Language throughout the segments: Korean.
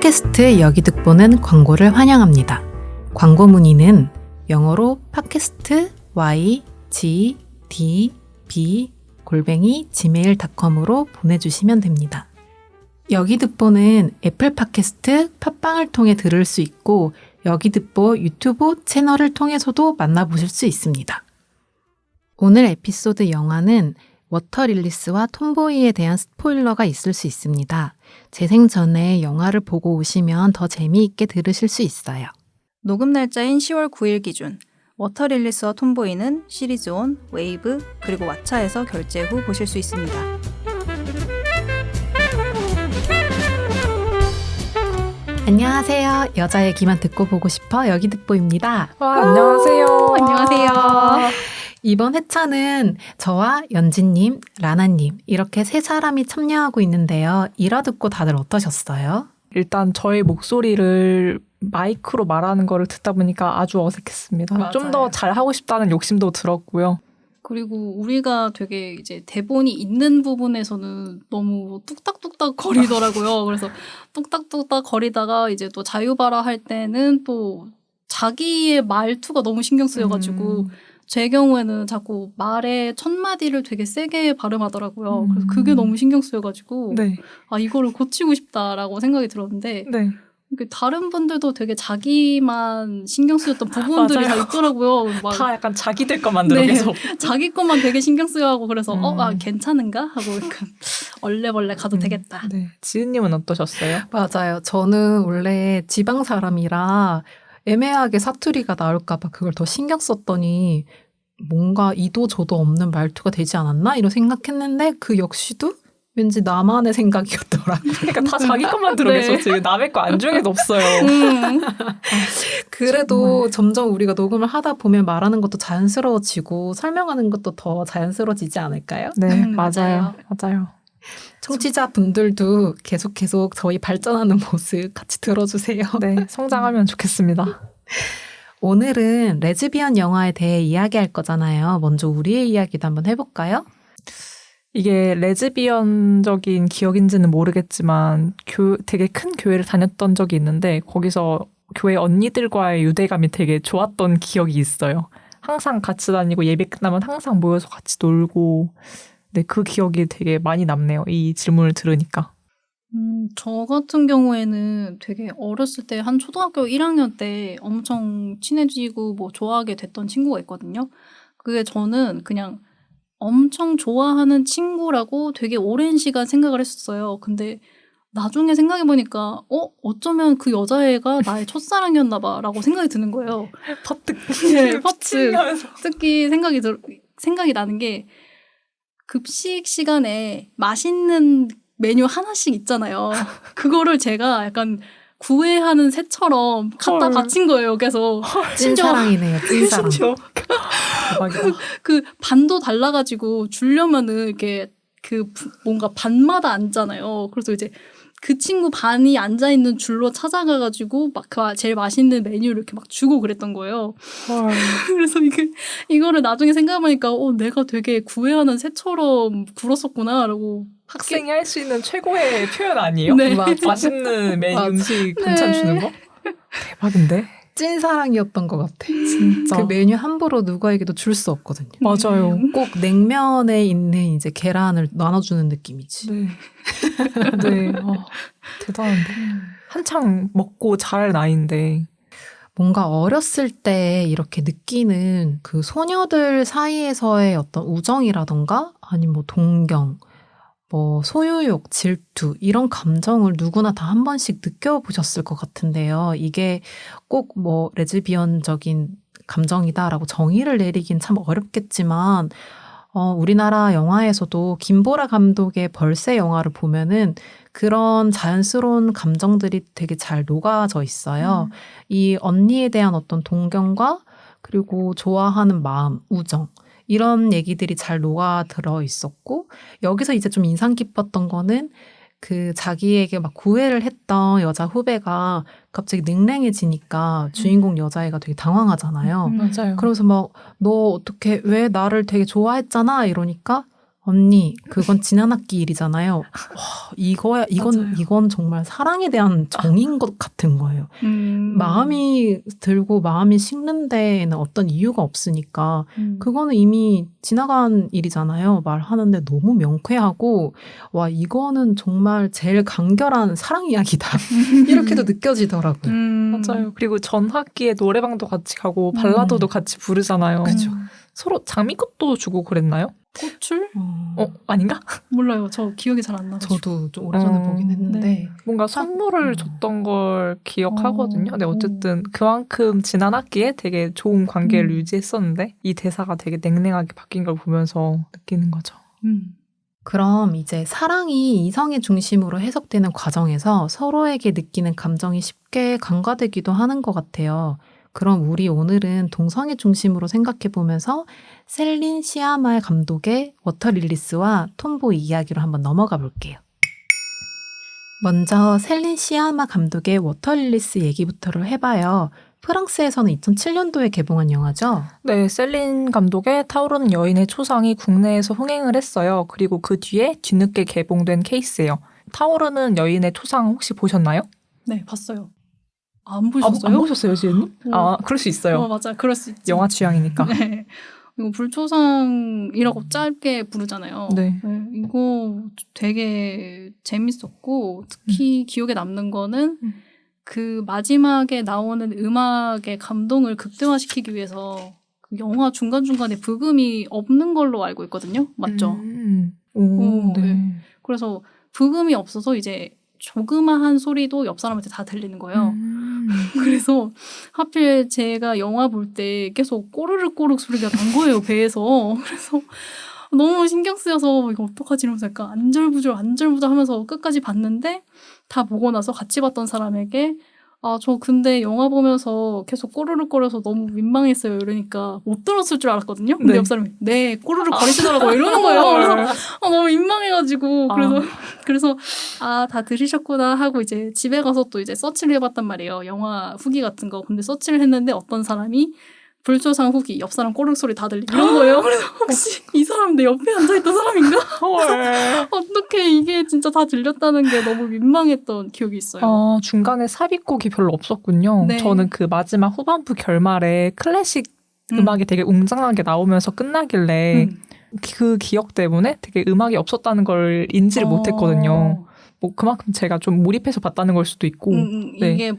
팟캐스트 여기 듣보는 광고를 환영합니다. 광고 문의는 영어로 팟캐스트 ygdb@gmail.com으로 보내주시면 됩니다. 여기 듣보는 애플 팟캐스트, 팟빵을 통해 들을 수 있고 여기 듣보 유튜브 채널을 통해서도 만나보실 수 있습니다. 오늘 에피소드 영화는 워터릴리스와 톰보이에 대한 스포일러가 있을 수 있습니다. 재생 전에 영화를 보고 오시면 더 재미있게 들으실 수 있어요. 녹음 날짜인 10월 9일 기준 워터릴리스와 톰보이는 시리즈온, 웨이브, 그리고 왓챠에서 결제 후 보실 수 있습니다. 안녕하세요. 여자 얘기만 듣고 보고 싶어 여기 듣보입니다. 안녕하세요. 안녕하세요. 이번 회차는 저와 연진님, 라나님 이렇게 세 사람이 참여하고 있는데요. 일화 듣고 다들 어떠셨어요? 일단 저의 목소리를 마이크로 말하는 거를 듣다 보니까 아주 어색했습니다. 좀 더 잘하고 싶다는 욕심도 들었고요. 그리고 우리가 되게 이제 대본이 있는 부분에서는 너무 뚝딱뚝딱 거리더라고요. 그래서 뚝딱뚝딱 거리다가 이제 또 자유발화 할 때는 또 자기의 말투가 너무 신경 쓰여가지고 제 경우에는 자꾸 말의 첫 마디를 되게 세게 발음하더라고요. 그래서 그게 너무 신경 쓰여가지고 네. 아 이거를 고치고 싶다라고 생각이 들었는데 네. 다른 분들도 되게 자기만 신경 쓰였던 부분들이 다 있더라고요. 막 다 약간 자기들 것만 들어 네. 계속. 자기 것만 되게 신경 쓰여하고 그래서 괜찮은가 하고 약간 얼레벌레 가도 되겠다. 네. 지은님은 어떠셨어요? 맞아요. 저는 원래 지방 사람이라 애매하게 사투리가 나올까 봐 그걸 더 신경 썼더니 뭔가 이도 저도 없는 말투가 되지 않았나? 이런 생각했는데 그 역시도 왠지 나만의 생각이었더라고요. 그러니까 다 자기 것만 들어 계속 지금 남의 거 안중에도 없어요. 그래도 점점 우리가 녹음을 하다 보면 말하는 것도 자연스러워지고 설명하는 것도 더 자연스러워지지 않을까요? 네, 맞아요. 청취자분들도 계속 저희 발전하는 모습 같이 들어주세요. 네, 성장하면 좋겠습니다. 오늘은 레즈비언 영화에 대해 이야기할 거잖아요. 먼저 우리의 이야기도 한번 해볼까요? 이게 레즈비언적인 기억인지는 모르겠지만 되게 큰 교회를 다녔던 적이 있는데 거기서 교회 언니들과의 유대감이 되게 좋았던 기억이 있어요. 항상 같이 다니고 예배 끝나면 항상 모여서 같이 놀고 네, 그 기억이 되게 많이 남네요. 이 질문을 들으니까. 저 같은 경우에는 되게 어렸을 때 한 초등학교 1학년 때 엄청 친해지고 뭐 좋아하게 됐던 친구가 있거든요. 그게 저는 그냥 엄청 좋아하는 친구라고 되게 오랜 시간 생각을 했었어요. 근데 나중에 생각해보니까 어쩌면 그 여자애가 나의 첫사랑이었나 봐라고 생각이 드는 거예요. 퍼뜩. 네, 퍼뜩. 특히 생각이 나는 게 급식 시간에 맛있는 메뉴 하나씩 있잖아요. 그거를 제가 약간 구애하는 새처럼 갖다 바친 거예요. 그래서 찐사랑이네요. 찐사랑. 대박이다. 그 반도 달라가지고 주려면은 이렇게 그 뭔가 반마다 앉잖아요. 그래서 이제 그 친구 반이 앉아 있는 줄로 찾아가가지고 막 그 제일 맛있는 메뉴를 이렇게 막 주고 그랬던 거예요. 그래서 이거를 나중에 생각해보니까 내가 되게 구애하는 새처럼 굴었었구나라고. 학생이 할 수 있는 최고의 표현 아니에요? 네. 맛있는 음식 반찬 주는 거? 대박인데? 찐사랑이었던 것 같아. 진짜. 그 메뉴 함부로 누구에게도 줄 수 없거든요. 맞아요. 꼭 냉면에 있는 이제 계란을 나눠주는 느낌이지. 네. 네. 대단한데. 한창 먹고 자랄 나이인데. 뭔가 어렸을 때 이렇게 느끼는 그 소녀들 사이에서의 어떤 우정이라던가 아니면 뭐 동경, 뭐 소유욕, 질투 이런 감정을 누구나 다 한 번씩 느껴보셨을 것 같은데요. 이게 꼭 뭐 레즈비언적인 감정이다라고 정의를 내리긴 참 어렵겠지만 우리나라 영화에서도 김보라 감독의 벌새 영화를 보면은 그런 자연스러운 감정들이 되게 잘 녹아져 있어요. 이 언니에 대한 어떤 동경과 그리고 좋아하는 마음, 우정 이런 얘기들이 잘 녹아들어 있었고 여기서 이제 좀 인상 깊었던 거는 그 자기에게 막 구애를 했던 여자 후배가 갑자기 냉랭해지니까 주인공 여자애가 되게 당황하잖아요. 맞아요. 그러면서 막 너 어떻게 왜 나를 되게 좋아했잖아 이러니까 언니, 그건 지난 학기 일이잖아요. 와, 맞아요. 이건 정말 사랑에 대한 정인 것 같은 거예요. 마음이 들고 마음이 식는 데에는 어떤 이유가 없으니까 그거는 이미 지나간 일이잖아요. 말하는데 너무 명쾌하고 와, 이거는 정말 제일 간결한 사랑 이야기다. 이렇게도 느껴지더라고요. 맞아요. 그리고 전 학기에 노래방도 같이 가고 발라드도 같이 부르잖아요. 그죠. 서로 장미꽃도 주고 그랬나요? 꽃줄? 아닌가? 몰라요. 저 기억이 잘 안 나가지고. 저도 좀 오래전에 보긴 했는데 네. 뭔가 선물을 줬던 걸 기억하거든요. 근데 어쨌든 그만큼 지난 학기에 되게 좋은 관계를 유지했었는데 이 대사가 되게 냉랭하게 바뀐 걸 보면서 느끼는 거죠. 그럼 이제 사랑이 이성의 중심으로 해석되는 과정에서 서로에게 느끼는 감정이 쉽게 간과되기도 하는 것 같아요. 그럼 우리 오늘은 동성애 중심으로 생각해보면서 셀린 시아마 감독의 워터릴리스와 톰보이 이야기로 한번 넘어가 볼게요. 먼저 셀린 시아마 감독의 워터릴리스 얘기부터를 해봐요. 프랑스에서는 2007년도에 개봉한 영화죠? 네, 셀린 감독의 타오르는 여인의 초상이 국내에서 흥행을 했어요. 그리고 그 뒤에 뒤늦게 개봉된 케이스예요. 타오르는 여인의 초상 혹시 보셨나요? 네, 봤어요. 안 보셨어요? 안 보셨어요, 지은님? 그럴 수 있어요. 맞아요. 그럴 수 있지. 영화 취향이니까. 네. 이거 불초상이라고 짧게 부르잖아요. 네. 이거 되게 재밌었고 특히 기억에 남는 거는 그 마지막에 나오는 음악의 감동을 극대화시키기 위해서 그 영화 중간중간에 부금이 없는 걸로 알고 있거든요. 맞죠? 네. 그래서 부금이 없어서 이제 조그마한 소리도 옆 사람한테 다 들리는 거예요. 그래서 하필 제가 영화 볼 때 계속 꼬르륵 소리가 난 거예요, 배에서. 그래서 너무 신경 쓰여서 이거 어떡하지 이러면서 약간 안절부절 하면서 끝까지 봤는데 다 보고 나서 같이 봤던 사람에게 저 근데 영화 보면서 계속 꼬르륵거려서 너무 민망했어요. 이러니까 못 들었을 줄 알았거든요. 근데 네. 옆 사람이 네, 꼬르륵 거리시더라고요. 이러는 거예요. 그래서 너무 민망해가지고 그래서 다 들으셨구나 하고 이제 집에 가서 또 이제 서치를 해봤단 말이에요. 영화 후기 같은 거. 근데 서치를 했는데 어떤 사람이 불초상 후기 옆 사람 꼬르륵 소리 다 들리고 이런 거예요. 그래서 혹시 이 사람 내 옆에 앉아있던 사람인가? 어떻게 이게 진짜 다 들렸다는 게 너무 민망했던 기억이 있어요. 중간에 삽입곡이 별로 없었군요. 네. 저는 그 마지막 후반부 결말에 클래식 음악이 되게 웅장하게 나오면서 끝나길래 그 기억 때문에 되게 음악이 없었다는 걸 인지를 못했거든요. 뭐 그만큼 제가 좀 몰입해서 봤다는 걸 수도 있고. 네. 이게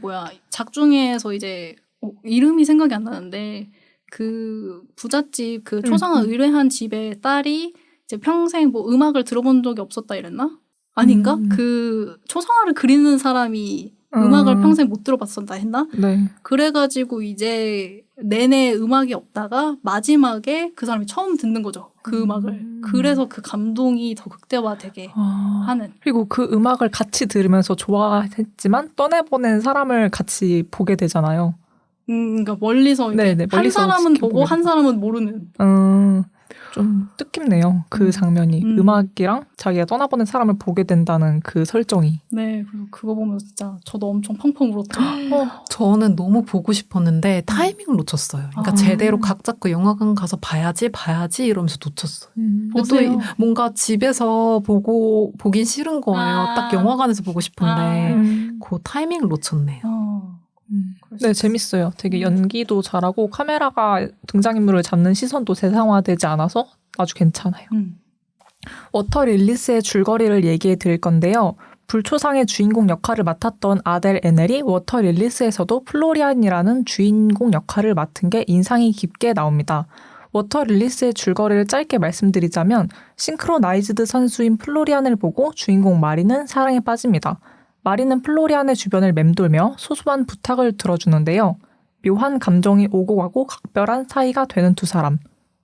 작중에서 이제 이름이 생각이 안 나는데 그 부잣집 그 초상화 의뢰한 집의 딸이 이제 평생 뭐 음악을 들어본 적이 없었다 이랬나? 아닌가? 그 초상화를 그리는 사람이 음악을 평생 못 들어봤었다 했나? 네. 그래가지고 이제 내내 음악이 없다가 마지막에 그 사람이 처음 듣는 거죠. 그 음악을. 그래서 그 감동이 더 극대화되게 하는. 그리고 그 음악을 같이 들으면서 좋아했지만 떠내보낸 사람을 같이 보게 되잖아요. 그러니까 멀리서 네네, 한 사람은 보고 한 사람은 모르는. 좀 뜻깊네요. 그 장면이. 음악이랑 자기가 떠나보낸 사람을 보게 된다는 그 설정이. 네, 그리고 그거 보면 진짜 저도 엄청 펑펑 울었죠. 저는 너무 보고 싶었는데 타이밍을 놓쳤어요. 그러니까 제대로 각 잡고 영화관 가서 봐야지 이러면서 놓쳤어요. 보세요. 또 뭔가 집에서 보긴 싫은 거예요. 딱 영화관에서 보고 싶은데 그 타이밍을 놓쳤네요. 네, 재밌어요. 되게 연기도 잘하고 카메라가 등장인물을 잡는 시선도 대상화되지 않아서 아주 괜찮아요. 워터릴리스의 줄거리를 얘기해 드릴 건데요. 불초상의 주인공 역할을 맡았던 아델 에넬이 워터릴리스에서도 플로리안이라는 주인공 역할을 맡은 게 인상이 깊게 나옵니다. 워터릴리스의 줄거리를 짧게 말씀드리자면 싱크로나이즈드 선수인 플로리안을 보고 주인공 마리는 사랑에 빠집니다. 마리는 플로리안의 주변을 맴돌며 소소한 부탁을 들어주는데요. 묘한 감정이 오고 가고 각별한 사이가 되는 두 사람.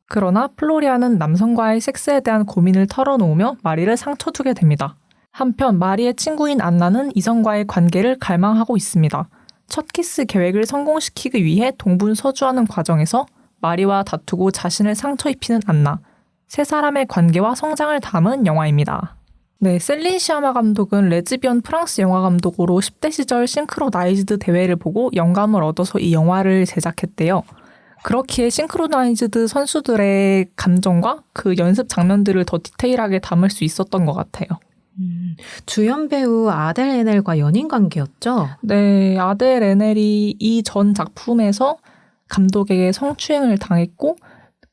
그러나 플로리안은 남성과의 섹스에 대한 고민을 털어놓으며 마리를 상처주게 됩니다. 한편 마리의 친구인 안나는 이성과의 관계를 갈망하고 있습니다. 첫 키스 계획을 성공시키기 위해 동분서주하는 과정에서 마리와 다투고 자신을 상처 입히는 안나. 세 사람의 관계와 성장을 담은 영화입니다. 네, 셀린 시아마 감독은 레즈비언 프랑스 영화 감독으로 10대 시절 싱크로나이즈드 대회를 보고 영감을 얻어서 이 영화를 제작했대요. 그렇기에 싱크로나이즈드 선수들의 감정과 그 연습 장면들을 더 디테일하게 담을 수 있었던 것 같아요. 주연 배우 아델 에넬과 연인 관계였죠? 네, 아델 에넬이 이 전 작품에서 감독에게 성추행을 당했고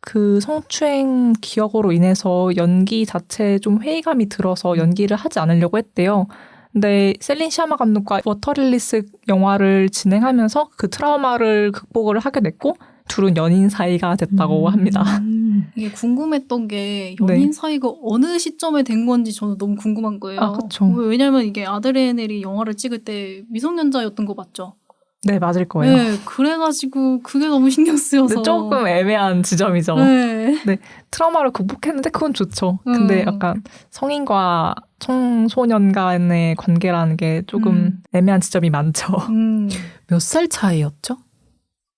그 성추행 기억으로 인해서 연기 자체에 좀 회의감이 들어서 연기를 하지 않으려고 했대요. 근데 셀린 시아마 감독과 워터릴리스 영화를 진행하면서 그 트라우마를 극복을 하게 됐고 둘은 연인 사이가 됐다고 합니다. 이게 궁금했던 게 연인 사이가 어느 시점에 된 건지 저는 너무 궁금한 거예요. 아, 그쵸. 왜냐면 이게 아드레넬이 영화를 찍을 때 미성년자였던 거 맞죠? 네, 맞을 거예요. 네, 그래가지고 그게 너무 신경 쓰여서. 근데 조금 애매한 지점이죠. 네. 트라우마를 극복했는데 그건 좋죠. 근데 약간 성인과 청소년 간의 관계라는 게 조금 애매한 지점이 많죠. 몇 살 차이였죠?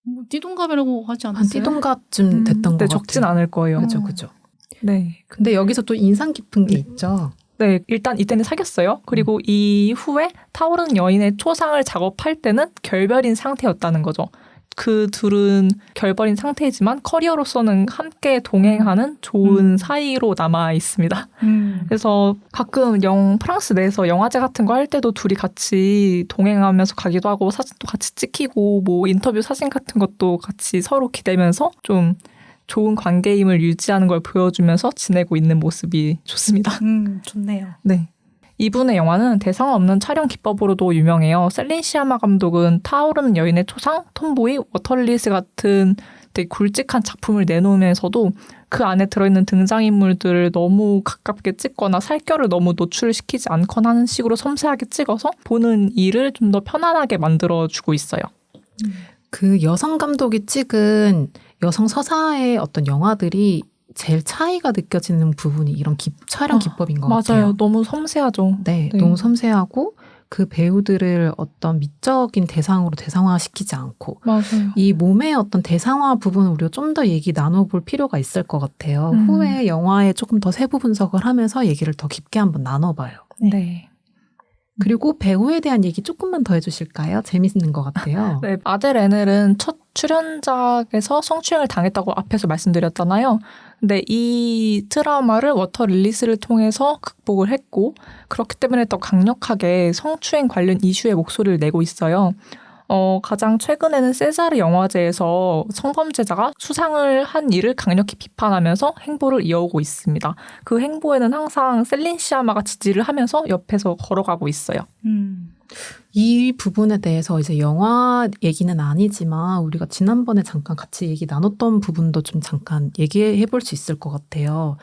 뭐 띠동갑이라고 하지 한 않았어요? 띠동갑쯤 됐던 것 근데 같아요. 적진 않을 거예요. 그죠. 네. 근데 여기서 또 인상 깊은 게 있죠. 네, 일단 이때는 사귀었어요. 그리고 이후에 타오르는 여인의 초상을 작업할 때는 결별인 상태였다는 거죠. 그 둘은 결별인 상태이지만 커리어로서는 함께 동행하는 좋은 사이로 남아 있습니다. 그래서 가끔 프랑스 내에서 영화제 같은 거 할 때도 둘이 같이 동행하면서 가기도 하고 사진도 같이 찍히고 뭐 인터뷰 사진 같은 것도 같이 서로 기대면서 좀 좋은 관계임을 유지하는 걸 보여주면서 지내고 있는 모습이 좋습니다. 좋네요. 네. 이분의 영화는 대상 없는 촬영 기법으로도 유명해요. 셀린 시아마 감독은 타오르는 여인의 초상, 톰보이, 워터릴리스 같은 되게 굵직한 작품을 내놓으면서도 그 안에 들어있는 등장인물들을 너무 가깝게 찍거나 살결을 너무 노출시키지 않거나 하는 식으로 섬세하게 찍어서 보는 이를 좀 더 편안하게 만들어주고 있어요. 그 여성 감독이 찍은 여성 서사의 어떤 영화들이 제일 차이가 느껴지는 부분이 이런 촬영 기법인 것 같아요. 맞아요. 너무 섬세하죠. 네, 너무 섬세하고 그 배우들을 어떤 미적인 대상으로 대상화시키지 않고 맞아요. 이 몸의 어떤 대상화 부분을 우리가 좀 더 얘기 나눠볼 필요가 있을 것 같아요. 후에 영화에 조금 더 세부 분석을 하면서 얘기를 더 깊게 한번 나눠봐요. 네. 그리고 배우에 대한 얘기 조금만 더 해주실까요? 재밌는 것 같아요. 네, 아델 에넬은 첫 출연작에서 성추행을 당했다고 앞에서 말씀드렸잖아요. 근데 이 트라우마를 워터 릴리스를 통해서 극복을 했고 그렇기 때문에 더 강력하게 성추행 관련 이슈의 목소리를 내고 있어요. 가장 최근에는 세자르 영화제에서 성범죄자가 수상을 한 일을 강력히 비판하면서 행보를 이어오고 있습니다. 그 행보에는 항상 셀린 시아마가 지지를 하면서 옆에서 걸어가고 있어요. 이 부분에 대해서 이제 영화 얘기는 아니지만 우리가 지난번에 잠깐 같이 얘기 나눴던 부분도 좀 잠깐 얘기해 볼 수 있을 것 같아요.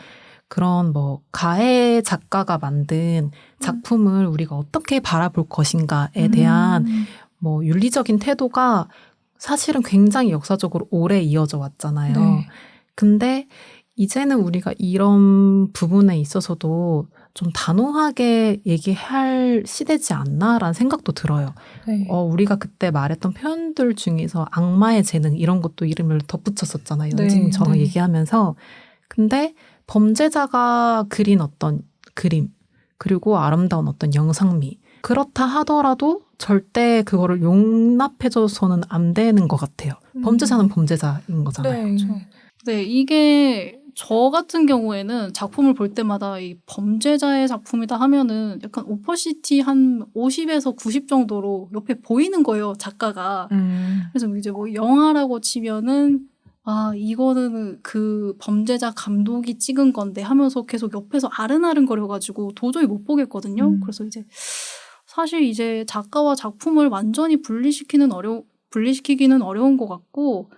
그런 뭐 가해 작가가 만든 작품을 우리가 어떻게 바라볼 것인가에 대한 뭐 윤리적인 태도가 사실은 굉장히 역사적으로 오래 이어져 왔잖아요. 네. 근데 이제는 우리가 이런 부분에 있어서도 좀 단호하게 얘기할 시대지 않나라는 생각도 들어요. 네. 우리가 그때 말했던 표현들 중에서 악마의 재능 이런 것도 이름을 덧붙였었잖아요. 네, 연진이 저랑 네. 얘기하면서. 근데 범죄자가 그린 어떤 그림 그리고 아름다운 어떤 영상미 그렇다 하더라도 절대 그거를 용납해줘서는 안 되는 것 같아요. 범죄자는 범죄자인 거잖아요. 네, 이게 저 같은 경우에는 작품을 볼 때마다 이 범죄자의 작품이다 하면은 약간 오퍼시티 한 50에서 90 정도로 옆에 보이는 거예요, 작가가. 그래서 이제 뭐 영화라고 치면은 이거는 그 범죄자 감독이 찍은 건데 하면서 계속 옆에서 아른아른거려가지고 도저히 못 보겠거든요. 그래서 이제 사실 이제 작가와 작품을 완전히 분리시키기는 어려운 것 같고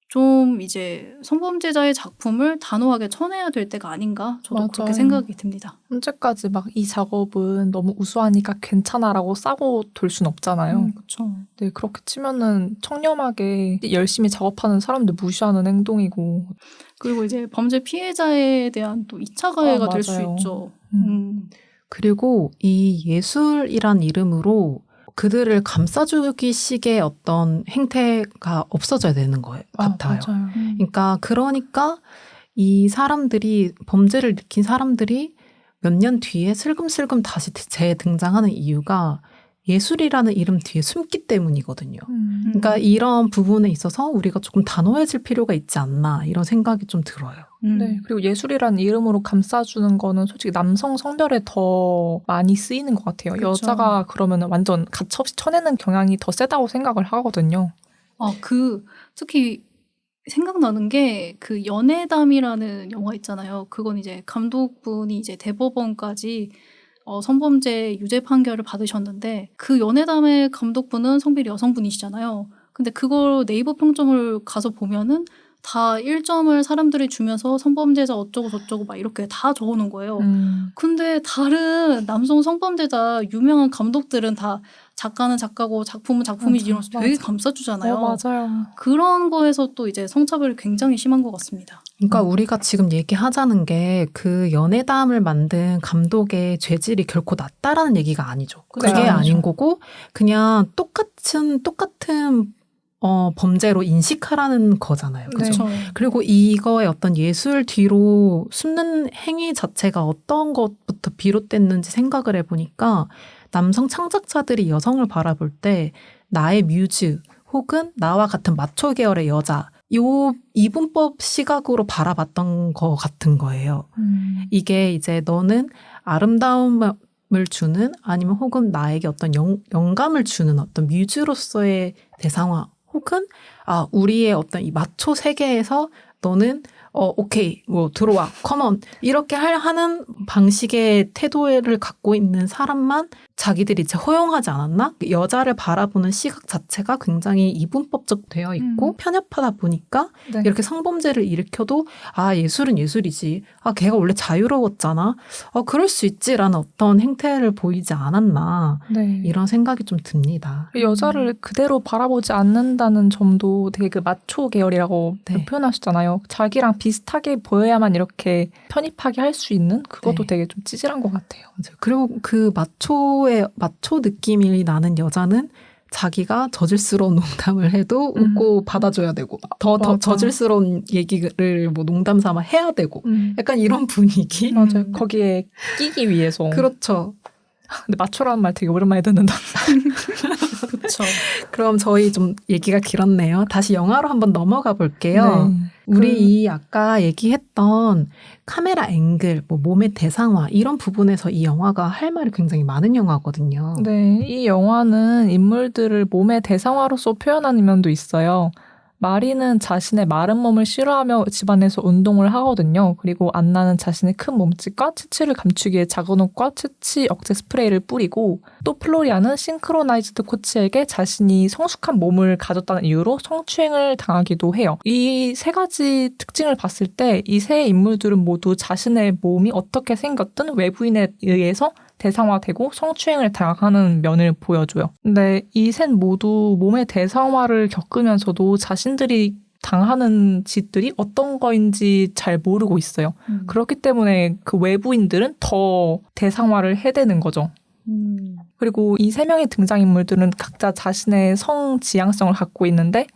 좀 이제 성범죄자의 작품을 단호하게 쳐내야 될 때가 아닌가 저도 그렇게 맞아요. 생각이 듭니다. 언제까지 막 이 작업은 너무 우수하니까 괜찮아라고 싸고 돌 순 없잖아요. 그렇죠. 네, 그렇게 치면은 청렴하게 열심히 작업하는 사람들 무시하는 행동이고. 그리고 이제 범죄 피해자에 대한 또 2차 가해가 될 수 맞아요. 있죠. 그리고 이 예술이란 이름으로 그들을 감싸주기 식의 어떤 행태가 없어져야 되는 거 같아요. 맞아요. 그러니까 이 사람들이 범죄를 일으킨 사람들이 몇 년 뒤에 슬금슬금 다시 재등장하는 이유가 예술이라는 이름 뒤에 숨기 때문이거든요. 그러니까 이런 부분에 있어서 우리가 조금 단호해질 필요가 있지 않나 이런 생각이 좀 들어요. 네, 그리고 예술이라는 이름으로 감싸주는 거는 솔직히 남성 성별에 더 많이 쓰이는 것 같아요. 그쵸. 여자가 그러면 완전 가차없이 쳐내는 경향이 더 세다고 생각을 하거든요. 특히 생각나는 게 그 연애담이라는 영화 있잖아요. 그건 이제 감독분이 이제 대법원까지 성범죄 유죄 판결을 받으셨는데 그 연애담의 감독분은 성별이 여성분이시잖아요. 근데 그걸 네이버 평점을 가서 보면은 다 1점을 사람들이 주면서 성범죄자 어쩌고 저쩌고 막 이렇게 다 적어놓은 거예요. 근데 다른 남성 성범죄자 유명한 감독들은 다 작가는 작가고 작품은 작품이지 맞아, 이러면서 되게 맞아. 감싸주잖아요. 맞아요. 그런 거에서 또 이제 성차별이 굉장히 심한 것 같습니다. 그러니까 우리가 지금 얘기하자는 게 그 연애담을 만든 감독의 죄질이 결코 낮다라는 얘기가 아니죠. 그게 그렇죠. 아닌 거고 그냥 똑같은 범죄로 인식하라는 거잖아요. 그죠? 네. 그리고 이거의 어떤 예술 뒤로 숨는 행위 자체가 어떤 것부터 비롯됐는지 생각을 해보니까 남성 창작자들이 여성을 바라볼 때 나의 뮤즈 혹은 나와 같은 마초 계열의 여자 요 이분법 시각으로 바라봤던 것 같은 거예요. 이게 이제 너는 아름다움을 주는 아니면 혹은 나에게 어떤 영감을 주는 어떤 뮤즈로서의 대상화 혹은 우리의 어떤 이 마초 세계에서 너는 오케이 들어와 컴온 이렇게 하는 방식의 태도를 갖고 있는 사람만 자기들이 이제 허용하지 않았나? 여자를 바라보는 시각 자체가 굉장히 이분법적 되어 있고 편협하다 보니까 네. 이렇게 성범죄를 일으켜도 예술은 예술이지. 걔가 원래 자유로웠잖아. 그럴 수 있지라는 어떤 행태를 보이지 않았나. 네. 이런 생각이 좀 듭니다. 여자를 그대로 바라보지 않는다는 점도 되게 그 마초 계열이라고 네. 표현하셨잖아요. 자기랑 비슷하게 보여야만 이렇게 편입하게 할 수 있는 그것도 네. 되게 좀 찌질한 것 같아요. 맞아요. 그리고 그 마초 느낌이 나는 여자는 자기가 저질스러운 농담을 해도 웃고 받아줘야 되고 더 맞아. 저질스러운 얘기를 뭐 농담 삼아 해야 되고 약간 이런 분위기. 맞아요. 거기에 끼기 위해서. 그렇죠. 근데 마초라는 말 되게 오랜만에 듣는다. 그렇죠. 그럼 저희 좀 얘기가 길었네요. 다시 영화로 한번 넘어가 볼게요. 네. 우리 이 아까 얘기했던 카메라 앵글, 몸의 대상화 이런 부분에서 이 영화가 할 말이 굉장히 많은 영화거든요. 네, 이 영화는 인물들을 몸의 대상화로서 표현하는 면도 있어요. 마리는 자신의 마른 몸을 싫어하며 집안에서 운동을 하거든요. 그리고 안나는 자신의 큰 몸집과 치치를 감추기 위해 작은 옷과 치치 억제 스프레이를 뿌리고 또 플로리아는 싱크로나이즈드 코치에게 자신이 성숙한 몸을 가졌다는 이유로 성추행을 당하기도 해요. 이 세 가지 특징을 봤을 때 이 세 인물들은 모두 자신의 몸이 어떻게 생겼든 외부인에 의해서 대상화되고 성추행을 당하는 면을 보여줘요. 근데 이 셋 모두 몸의 대상화를 겪으면서도 자신들이 당하는 짓들이 어떤 거인지 잘 모르고 있어요. 그렇기 때문에 그 외부인들은 더 대상화를 해대는 거죠. 그리고 이 세 명의 등장인물들은 각자 자신의 성 지향성을 갖고 있는데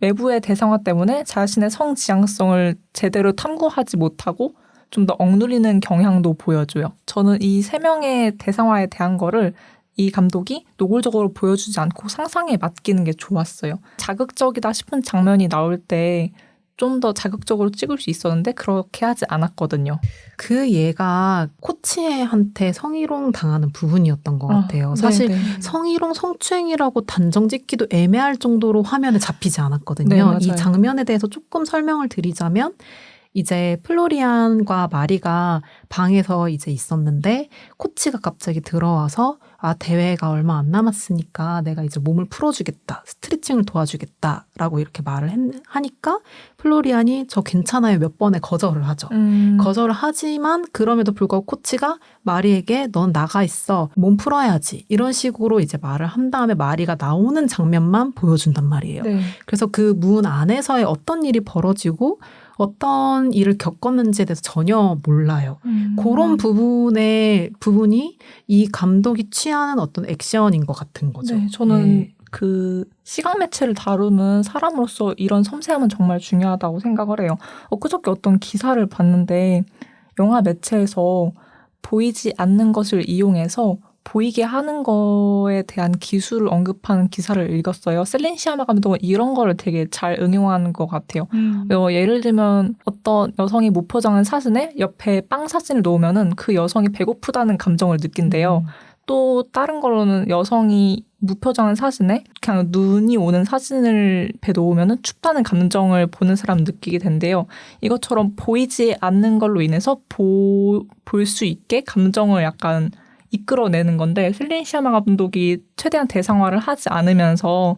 외부의 대상화 때문에 자신의 성 지향성을 제대로 탐구하지 못하고 좀 더 억누리는 경향도 보여줘요. 저는 이 세 명의 대상화에 대한 거를 이 감독이 노골적으로 보여주지 않고 상상에 맡기는 게 좋았어요. 자극적이다 싶은 장면이 나올 때 좀 더 자극적으로 찍을 수 있었는데 그렇게 하지 않았거든요. 그 얘가 코치한테 성희롱 당하는 부분이었던 것 같아요. 사실 네네. 성희롱, 성추행이라고 단정 짓기도 애매할 정도로 화면에 잡히지 않았거든요. 네, 맞아요. 이 장면에 대해서 조금 설명을 드리자면 이제 플로리안과 마리가 방에서 이제 있었는데 코치가 갑자기 들어와서 대회가 얼마 안 남았으니까 내가 이제 몸을 풀어주겠다. 스트레칭을 도와주겠다라고 이렇게 말을 하니까 플로리안이 저 괜찮아요 몇 번에 거절을 하죠. 거절을 하지만 그럼에도 불구하고 코치가 마리에게 넌 나가 있어. 몸 풀어야지. 이런 식으로 이제 말을 한 다음에 마리가 나오는 장면만 보여준단 말이에요. 네. 그래서 그 문 안에서의 어떤 일이 벌어지고 어떤 일을 겪었는지에 대해서 전혀 몰라요. 그런 부분이 이 감독이 취하는 어떤 액션인 것 같은 거죠. 네, 저는 네. 그 시각 매체를 다루는 사람으로서 이런 섬세함은 정말 중요하다고 생각을 해요. 엊그저께 어떤 기사를 봤는데 영화 매체에서 보이지 않는 것을 이용해서 보이게 하는 거에 대한 기술을 언급하는 기사를 읽었어요. 셀린 시아마 감독은 이런 거를 되게 잘 응용하는 것 같아요. 예를 들면 어떤 여성이 무표정한 사진에 옆에 빵 사진을 놓으면은 그 여성이 배고프다는 감정을 느낀대요. 또 다른 걸로는 여성이 무표정한 사진에 그냥 눈이 오는 사진을 배 놓으면은 춥다는 감정을 보는 사람 느끼게 된대요. 이것처럼 보이지 않는 걸로 인해서 볼 수 있게 감정을 약간 이끌어내는 건데 셀린 시아마 감독이 최대한 대상화를 하지 않으면서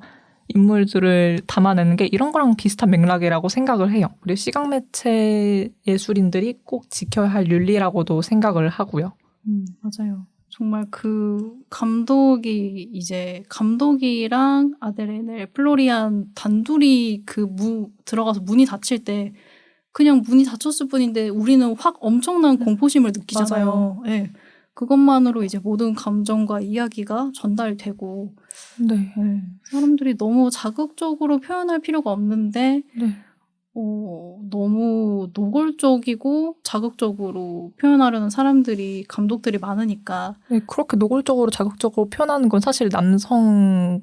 인물들을 담아내는 게 이런 거랑 비슷한 맥락이라고 생각을 해요. 그리고 시각매체 예술인들이 꼭 지켜야 할 윤리라고도 생각을 하고요. 맞아요. 정말 그 감독이랑 아데레네 플로리안 단둘이 들어가서 문이 닫힐 때 그냥 문이 닫혔을 뿐인데 우리는 확 엄청난 공포심을 느끼잖아요. 네. 그것만으로 이제 모든 감정과 이야기가 전달되고 네. 사람들이 너무 자극적으로 표현할 필요가 없는데 네. 너무 노골적이고 자극적으로 표현하려는 감독들이 많으니까. 네, 그렇게 노골적으로 자극적으로 표현하는 건 사실 남성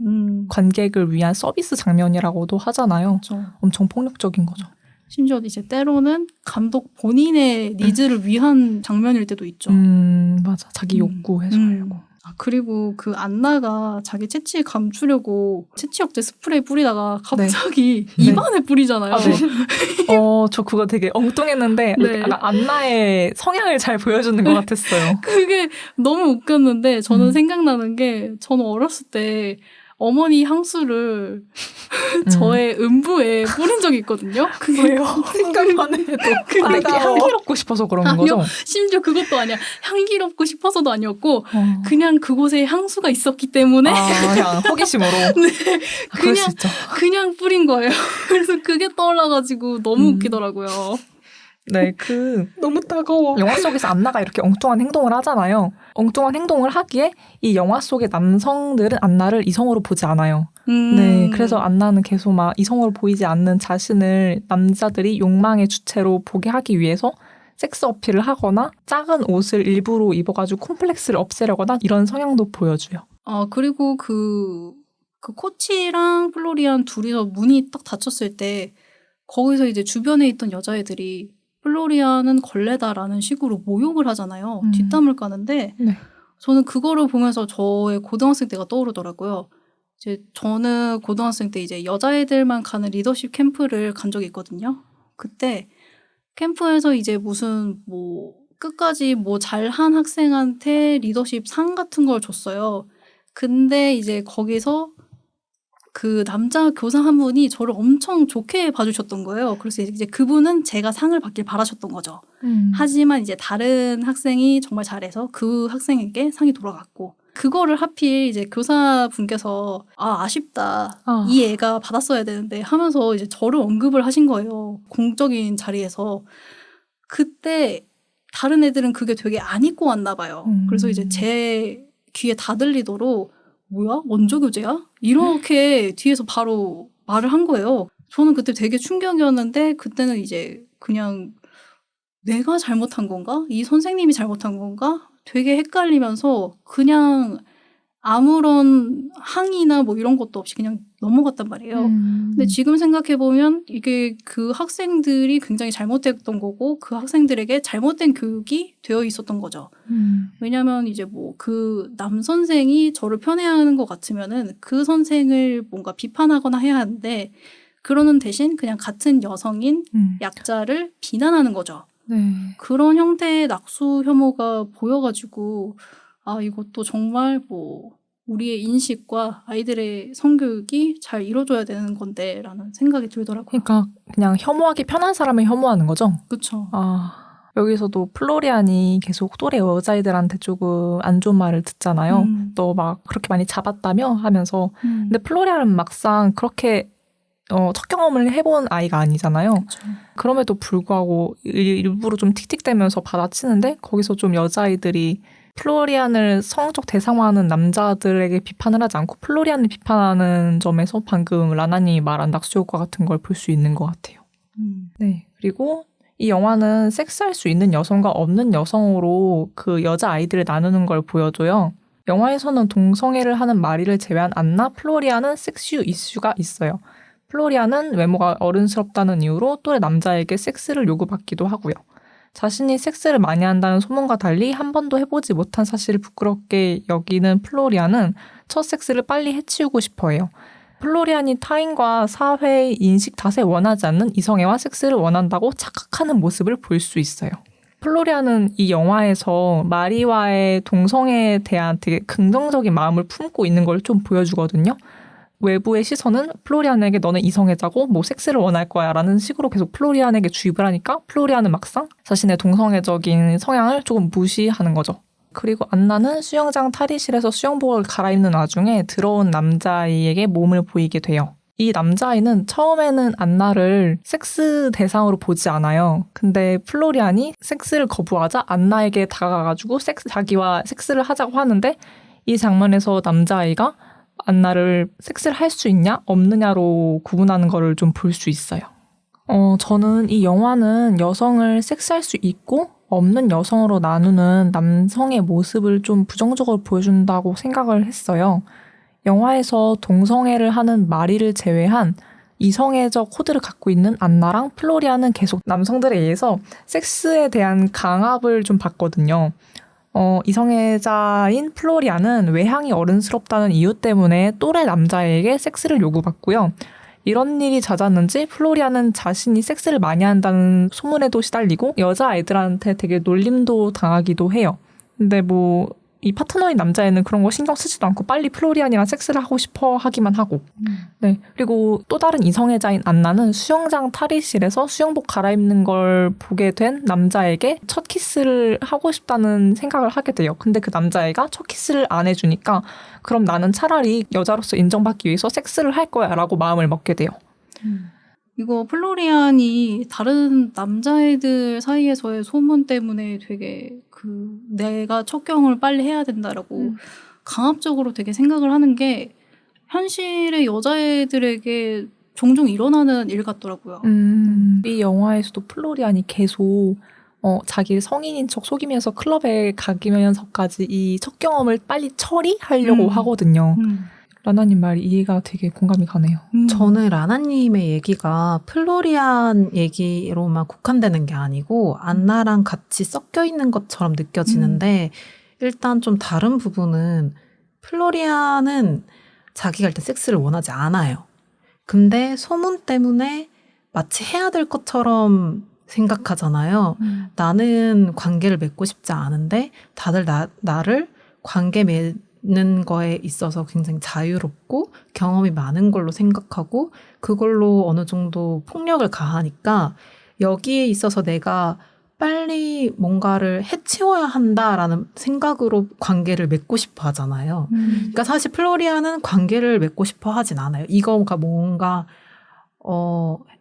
관객을 위한 서비스 장면이라고도 하잖아요. 그렇죠. 엄청 폭력적인 거죠. 심지어 이제 때로는 감독 본인의 니즈를 위한 장면일 때도 있죠. 맞아. 자기 욕구 해소하려고. 그리고 그 안나가 자기 채취 감추려고 채취역제 스프레이 뿌리다가 갑자기 입안에 뿌리잖아요. 저 그거 되게 엉뚱했는데 안나의 성향을 잘 보여주는 것 같았어요. 그게 너무 웃겼는데 저는 생각나는 게 저는 어렸을 때 어머니 향수를 저의 음부에 뿌린 적이 있거든요. 왜요? 생각만 해도. 내가 향기롭고 싶어서 그런 거죠? 심지어 그것도 아니야. 향기롭고 싶어서도 아니었고 그냥 그곳에 향수가 있었기 때문에 그냥 호기심으로. 네, 그냥 뿌린 거예요. 그래서 그게 떠올라가지고 너무 웃기더라고요. 네, 너무 따가워. 영화 속에서 안나가 이렇게 엉뚱한 행동을 하잖아요. 엉뚱한 행동을 하기에 이 영화 속의 남성들은 안나를 이성으로 보지 않아요. 네, 그래서 안나는 계속 막 이성으로 보이지 않는 자신을 남자들이 욕망의 주체로 보게 하기 위해서 섹스 어필을 하거나 작은 옷을 일부러 입어가지고 콤플렉스를 없애려거나 이런 성향도 보여줘요. 그리고 그 코치랑 플로리안 둘이서 문이 딱 닫혔을 때 거기서 이제 주변에 있던 여자애들이 플로리안은 걸레다라는 식으로 모욕을 하잖아요. 뒷담을 까는데 저는 그거를 보면서 저의 고등학생 때가 떠오르더라고요. 저는 고등학생 때 이제 여자애들만 가는 리더십 캠프를 간 적이 있거든요. 그때 캠프에서 이제 무슨 끝까지 잘한 학생한테 리더십 상 같은 걸 줬어요. 근데 이제 거기서 그 남자 교사 한 분이 저를 엄청 좋게 봐주셨던 거예요. 그래서 이제 그분은 제가 상을 받길 바라셨던 거죠. 하지만 이제 다른 학생이 정말 잘해서 그 학생에게 상이 돌아갔고 그거를 하필 이제 교사분께서 아쉽다. 이 애가 받았어야 되는데 하면서 이제 저를 언급을 하신 거예요. 공적인 자리에서. 그때 다른 애들은 그게 되게 안 입고 왔나 봐요. 그래서 이제 제 귀에 다 들리도록 뭐야? 원조교제야? 이렇게 뒤에서 바로 말을 한 거예요. 저는 그때 되게 충격이었는데 그때는 이제 그냥 내가 잘못한 건가? 이 선생님이 잘못한 건가? 되게 헷갈리면서 그냥 아무런 항의나 이런 것도 없이 그냥 넘어갔단 말이에요. 근데 지금 생각해보면 이게 그 학생들이 굉장히 잘못했던 거고 그 학생들에게 잘못된 교육이 되어 있었던 거죠. 왜냐면 이제 그 남선생이 저를 편애하는 것 같으면은 그 선생을 뭔가 비판하거나 해야 하는데 그러는 대신 그냥 같은 여성인 약자를 비난하는 거죠. 그런 형태의 낙수 혐오가 보여가지고 이것도 정말 우리의 인식과 아이들의 성교육이 잘 이루어져야 되는 건데라는 생각이 들더라고요. 그러니까 그냥 혐오하기 편한 사람을 혐오하는 거죠? 그렇죠. 여기서도 플로리안이 계속 또래 여자애들한테 조금 안 좋은 말을 듣잖아요. 너 막 그렇게 많이 잡았다며 하면서. 근데 플로리안은 막상 그렇게 첫 경험을 해본 아이가 아니잖아요. 그쵸. 그럼에도 불구하고 일부러 좀 틱틱대면서 받아치는데 거기서 좀 여자아이들이 플로리안을 성적 대상화하는 남자들에게 비판을 하지 않고 플로리안을 비판하는 점에서 방금 라나님이 말한 낙수효과 같은 걸 볼 수 있는 것 같아요. 네. 그리고 이 영화는 섹스할 수 있는 여성과 없는 여성으로 그 여자아이들을 나누는 걸 보여줘요. 영화에서는 동성애를 하는 마리를 제외한 안나, 플로리아는 섹시 이슈가 있어요. 플로리아는 외모가 어른스럽다는 이유로 또래 남자에게 섹스를 요구받기도 하고요. 자신이 섹스를 많이 한다는 소문과 달리 한 번도 해보지 못한 사실을 부끄럽게 여기는 플로리아는 첫 섹스를 빨리 해치우고 싶어해요. 플로리안이 타인과 사회의 인식 탓에 원하지 않는 이성애와 섹스를 원한다고 착각하는 모습을 볼 수 있어요. 플로리안은 이 영화에서 마리와의 동성애에 대한 되게 긍정적인 마음을 품고 있는 걸 좀 보여주거든요. 외부의 시선은 플로리안에게 너는 이성애자고 뭐 섹스를 원할 거야 라는 식으로 계속 플로리안에게 주입을 하니까 플로리안은 막상 자신의 동성애적인 성향을 조금 무시하는 거죠. 그리고 안나는 수영장 탈의실에서 수영복을 갈아입는 와중에 들어온 남자아이에게 몸을 보이게 돼요. 이 남자아이는 처음에는 안나를 섹스 대상으로 보지 않아요. 근데 플로리안이 섹스를 거부하자 안나에게 다가가가지고 자기와 섹스를 하자고 하는데 이 장면에서 남자아이가 안나를 섹스를 할 수 있냐 없느냐로 구분하는 거를 좀 볼 수 있어요. 저는 이 영화는 여성을 섹스할 수 있고 없는 여성으로 나누는 남성의 모습을 좀 부정적으로 보여준다고 생각을 했어요. 영화에서 동성애를 하는 마리를 제외한 이성애적 코드를 갖고 있는 안나랑 플로리아는 계속 남성들에 의해서 섹스에 대한 강압을 좀 받거든요. 이성애자인 플로리아는 외향이 어른스럽다는 이유 때문에 또래 남자에게 섹스를 요구받고요. 이런 일이 잦았는지 플로리아는 자신이 섹스를 많이 한다는 소문에도 시달리고 여자아이들한테 되게 놀림도 당하기도 해요. 근데 뭐 이 파트너인 남자애는 그런 거 신경 쓰지도 않고 빨리 플로리안이랑 섹스를 하고 싶어 하기만 하고. 네. 그리고 또 다른 이성애자인 안나는 수영장 탈의실에서 수영복 갈아입는 걸 보게 된 남자에게 첫 키스를 하고 싶다는 생각을 하게 돼요. 근데 그 남자애가 첫 키스를 안 해주니까 그럼 나는 차라리 여자로서 인정받기 위해서 섹스를 할 거야 라고 마음을 먹게 돼요. 이거 플로리안이 다른 남자애들 사이에서의 소문 때문에 되게 내가 척경을 빨리 해야 된다라고 강압적으로 되게 생각을 하는 게 현실의 여자애들에게 종종 일어나는 일 같더라고요. 이 영화에서도 플로리안이 계속 자기 성인인 척 속이면서 클럽에 가기면서까지 이 첫 경험을 빨리 처리하려고 하거든요. 라나님 말이 이해가 되게 공감이 가네요. 저는 라나님의 얘기가 플로리안 얘기로만 국한되는 게 아니고 안나랑 같이 섞여 있는 것처럼 느껴지는데 일단 좀 다른 부분은 플로리안은 자기가 일단 섹스를 원하지 않아요. 근데 소문 때문에 마치 해야 될 것처럼 생각하잖아요. 나는 관계를 맺고 싶지 않은데 다들 나를 관계 맺는 거에 있어서 굉장히 자유롭고 경험이 많은 걸로 생각하고 그걸로 어느 정도 폭력을 가하니까 여기에 있어서 내가 빨리 뭔가를 해치워야 한다라는 생각으로 관계를 맺고 싶어 하잖아요. 그러니까 사실 플로리안은 관계를 맺고 싶어 하진 않아요. 이거가 뭔가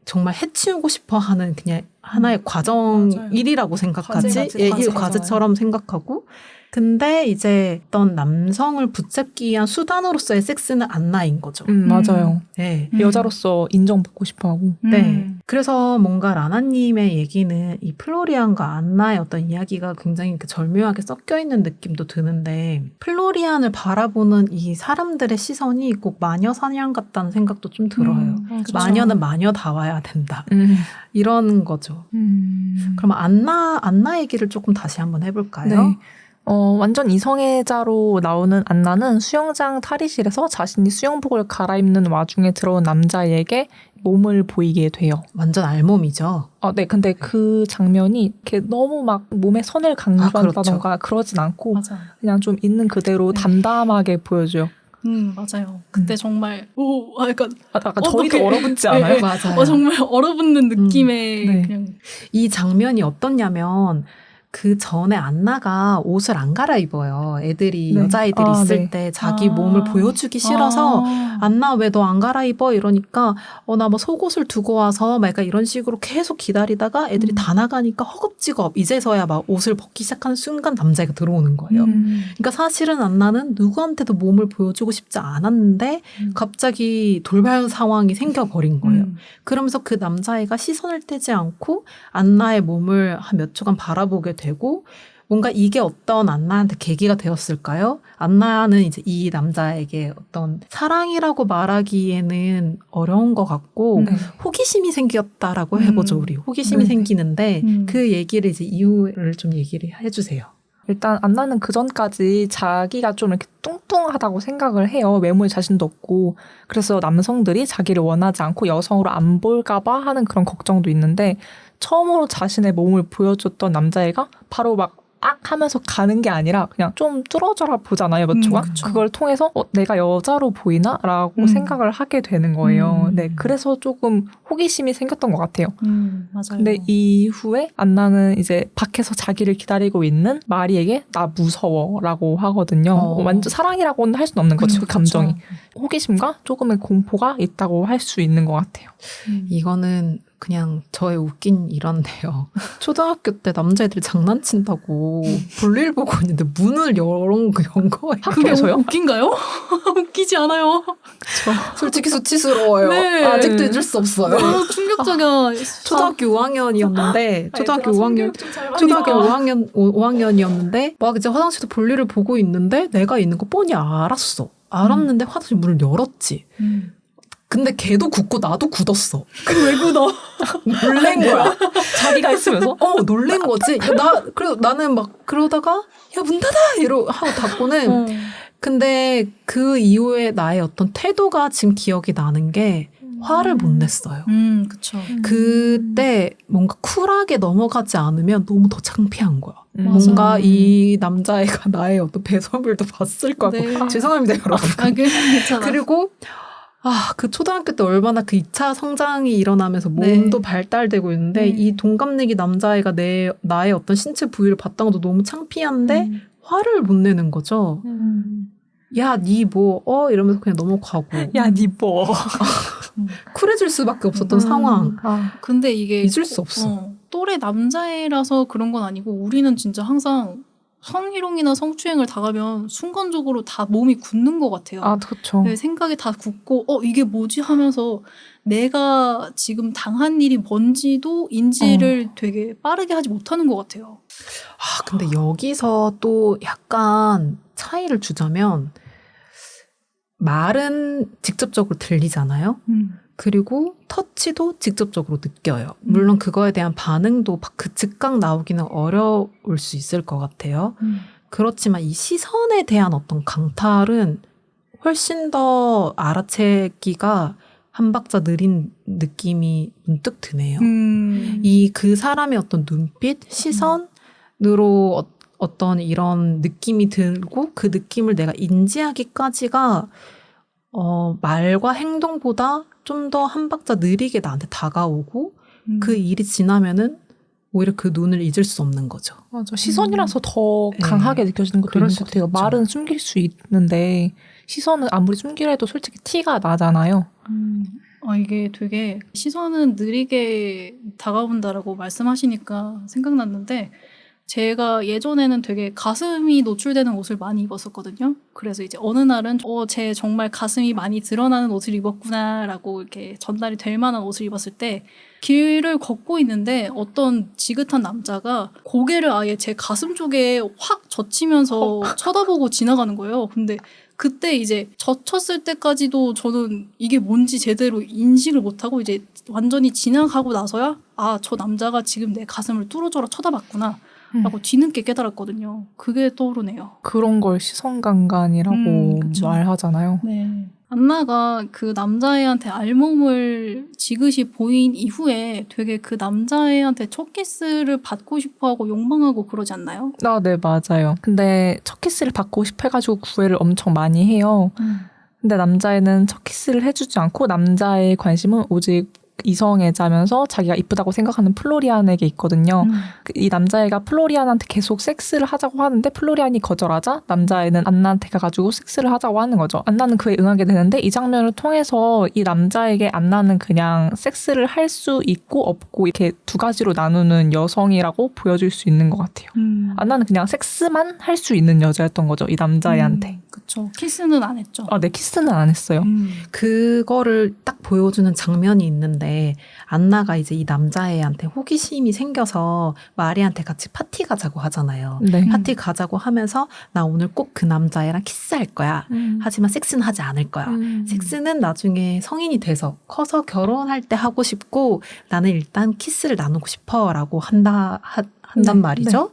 정말 해치우고 싶어 하는 그냥 하나의 과정 맞아요. 일이라고 생각하지. 과제, 과제처럼 생각하고. 근데 이제 어떤 남성을 붙잡기 위한 수단으로서의 섹스는 안나인 거죠. 맞아요. 네. 여자로서 인정받고 싶어하고. 네. 그래서 뭔가 라나님의 얘기는 이 플로리안과 안나의 어떤 이야기가 굉장히 이렇게 절묘하게 섞여 있는 느낌도 드는데 플로리안을 바라보는 이 사람들의 시선이 꼭 마녀 사냥 같다는 생각도 좀 들어요. 그쵸. 마녀는 마녀다워야 된다. 이런 거죠. 그럼 안나 얘기를 조금 다시 한번 해볼까요? 네. 완전 이성애자로 나오는 안나는 수영장 탈의실에서 자신이 수영복을 갈아입는 와중에 들어온 남자에게 몸을 보이게 돼요. 완전 알몸이죠. 네. 근데 그 장면이 이렇게 너무 막 몸에 선을 강조한다던가 그러진 않고 맞아요. 그냥 좀 있는 그대로 네. 담담하게 보여줘요. 맞아요. 그때 정말 약간 약간 저희도 어떡해. 얼어붙지 않아요? 네, 맞아요. 정말 얼어붙는 느낌의 네. 그냥 이 장면이 어떻냐면 그 전에 안나가 옷을 안 갈아입어요. 애들이 네. 여자애들이 있을 네. 때 자기 몸을 보여주기 싫어서 안나 왜 너 안 갈아입어? 이러니까 나 뭐 속옷을 두고 와서 막 약간 이런 식으로 계속 기다리다가 애들이 다 나가니까 허겁지겁 이제서야 막 옷을 벗기 시작하는 순간 남자애가 들어오는 거예요. 그러니까 사실은 안나는 누구한테도 몸을 보여주고 싶지 않았는데 갑자기 돌발 상황이 생겨버린 거예요. 그러면서 그 남자애가 시선을 떼지 않고 안나의 몸을 한 몇 초간 바라보게 되고 뭔가 이게 어떤 안나한테 계기가 되었을까요? 안나는 이제 이 남자에게 어떤 사랑이라고 말하기에는 어려운 것 같고 음. 네. 호기심이 생겼다라고 해보죠. 우리 호기심이 네. 생기는데 음. 그 얘기를 이제 이유를 좀 얘기를 해주세요. 일단 안나는 그 전까지 자기가 좀 이렇게 뚱뚱하다고 생각을 해요. 외모에 자신도 없고. 그래서 남성들이 자기를 원하지 않고 여성으로 안 볼까봐 하는 그런 걱정도 있는데 처음으로 자신의 몸을 보여줬던 남자애가 바로 막 하면서 가는 게 아니라 그냥 좀 뚫어져라 보잖아요, 몇 초간. 그쵸. 그걸 통해서 내가 여자로 보이나? 라고 생각을 하게 되는 거예요. 네, 그래서 조금 호기심이 생겼던 것 같아요. 맞아요. 근데 이후에 안나는 이제 밖에서 자기를 기다리고 있는 마리에게 나 무서워라고 하거든요. 완전 사랑이라고는 할 수는 없는 거죠, 그 감정이. 호기심과 조금의 공포가 있다고 할 수 있는 것 같아요. 이거는 그냥 저의 웃긴 일화인데요. 초등학교 때 남자애들이 장난친다고 볼일 보고 있는데 문을 연 거예요. 학교에서요? 웃긴가요? 웃기지 않아요. 솔직히 수치스러워요. 네. 아직도 잊을 수 없어요. 너무 충격적이야. 초등학교 5학년이었는데 초등학교 5학년이었는데 막 이제 화장실에서 볼일을 보고 있는데 내가 있는 거 뻔히 알았는데 화장실 문을 열었지. 근데 걔도 굳고 나도 굳었어. 왜 굳어? 놀란 거야. 자기가 있으면서? 놀란 거지. 그래도 나는 막 그러다가 야, 문 닫아! 하고 닫고는 근데 그 이후에 나의 어떤 태도가 지금 기억이 나는 게 화를 못 냈어요. 그쵸. 그때 뭔가 쿨하게 넘어가지 않으면 너무 더 창피한 거야. 맞아요. 뭔가 이 남자애가 나의 어떤 배설물도 봤을 거고. 네. 죄송합니다, 여러분. 괜찮아. 그리고 그 초등학교 때 얼마나 그 2차 성장이 일어나면서 몸도 발달되고 있는데 이 동갑내기 남자애가 나의 어떤 신체 부위를 봤다는 것도 너무 창피한데 화를 못 내는 거죠. 야, 니 뭐, 이러면서 그냥 넘어가고. 야, 니 뭐. 쿨해질 수밖에 없었던 상황. 근데 이게 잊을 수 없어. 또래 남자애라서 그런 건 아니고 우리는 진짜 항상 성희롱이나 성추행을 당하면 순간적으로 다 몸이 굳는 것 같아요. 그렇죠. 네, 생각이 다 굳고 이게 뭐지 하면서 내가 지금 당한 일이 뭔지도 인지를 되게 빠르게 하지 못하는 것 같아요. 근데 여기서 또 약간 차이를 주자면 말은 직접적으로 들리잖아요. 그리고 터치도 직접적으로 느껴요. 물론 그거에 대한 반응도 그 즉각 나오기는 어려울 수 있을 것 같아요. 그렇지만 이 시선에 대한 어떤 강탈은 훨씬 더 알아채기가 한 박자 느린 느낌이 문득 드네요. 그 사람의 어떤 눈빛, 시선으로 어떤 이런 느낌이 들고 그 느낌을 내가 인지하기까지가 말과 행동보다 좀 더 한 박자 느리게 나한테 다가오고 그 일이 지나면은 오히려 그 눈을 잊을 수 없는 거죠. 맞아. 시선이라서 더 네. 강하게 느껴지는 것도 그럴 있는 것 같아요. 수도 있죠. 말은 숨길 수 있는데 시선은 아무리 숨기래도 솔직히 티가 나잖아요. 이게 되게 시선은 느리게 다가온다라고 말씀하시니까 생각났는데 제가 예전에는 되게 가슴이 노출되는 옷을 많이 입었었거든요. 그래서 이제 어느 날은 쟤 정말 가슴이 많이 드러나는 옷을 입었구나라고 이렇게 전달이 될 만한 옷을 입었을 때 길을 걷고 있는데 어떤 지긋한 남자가 고개를 아예 제 가슴 쪽에 확 젖히면서 쳐다보고 지나가는 거예요. 근데 그때 이제 젖혔을 때까지도 저는 이게 뭔지 제대로 인식을 못하고 이제 완전히 지나가고 나서야 저 남자가 지금 내 가슴을 뚫어져라 쳐다봤구나 라고 뒤늦게 깨달았거든요. 그게 떠오르네요. 그런 걸 시선강간이라고 그쵸. 말하잖아요. 네. 안나가 그 남자애한테 알몸을 지그시 보인 이후에 되게 그 남자애한테 첫 키스를 받고 싶어하고 욕망하고 그러지 않나요? 네, 맞아요. 근데 첫 키스를 받고 싶어 해가지고 구애를 엄청 많이 해요. 근데 남자애는 첫 키스를 해주지 않고 남자의 관심은 오직 이성애자면서 자기가 이쁘다고 생각하는 플로리안에게 있거든요. 이 남자애가 플로리안한테 계속 섹스를 하자고 하는데 플로리안이 거절하자 남자애는 안나한테 가가지고 섹스를 하자고 하는 거죠. 안나는 그에 응하게 되는데 이 장면을 통해서 이 남자에게 안나는 그냥 섹스를 할 수 있고 없고 이렇게 두 가지로 나누는 여성이라고 보여줄 수 있는 것 같아요. 안나는 그냥 섹스만 할 수 있는 여자였던 거죠. 이 남자애한테. 그쵸. 키스는 안 했죠. 네, 키스는 안 했어요. 그거를 딱 보여주는 장면이 있는데 하는데 안나가 이제 이 남자애한테 호기심이 생겨서 마리한테 같이 파티 가자고 하잖아요. 네. 파티 가자고 하면서 나 오늘 꼭 그 남자애랑 키스할 거야. 하지만 섹스는 하지 않을 거야. 섹스는 나중에 성인이 돼서 커서 결혼할 때 하고 싶고 나는 일단 키스를 나누고 싶어라고 한단 네, 말이죠.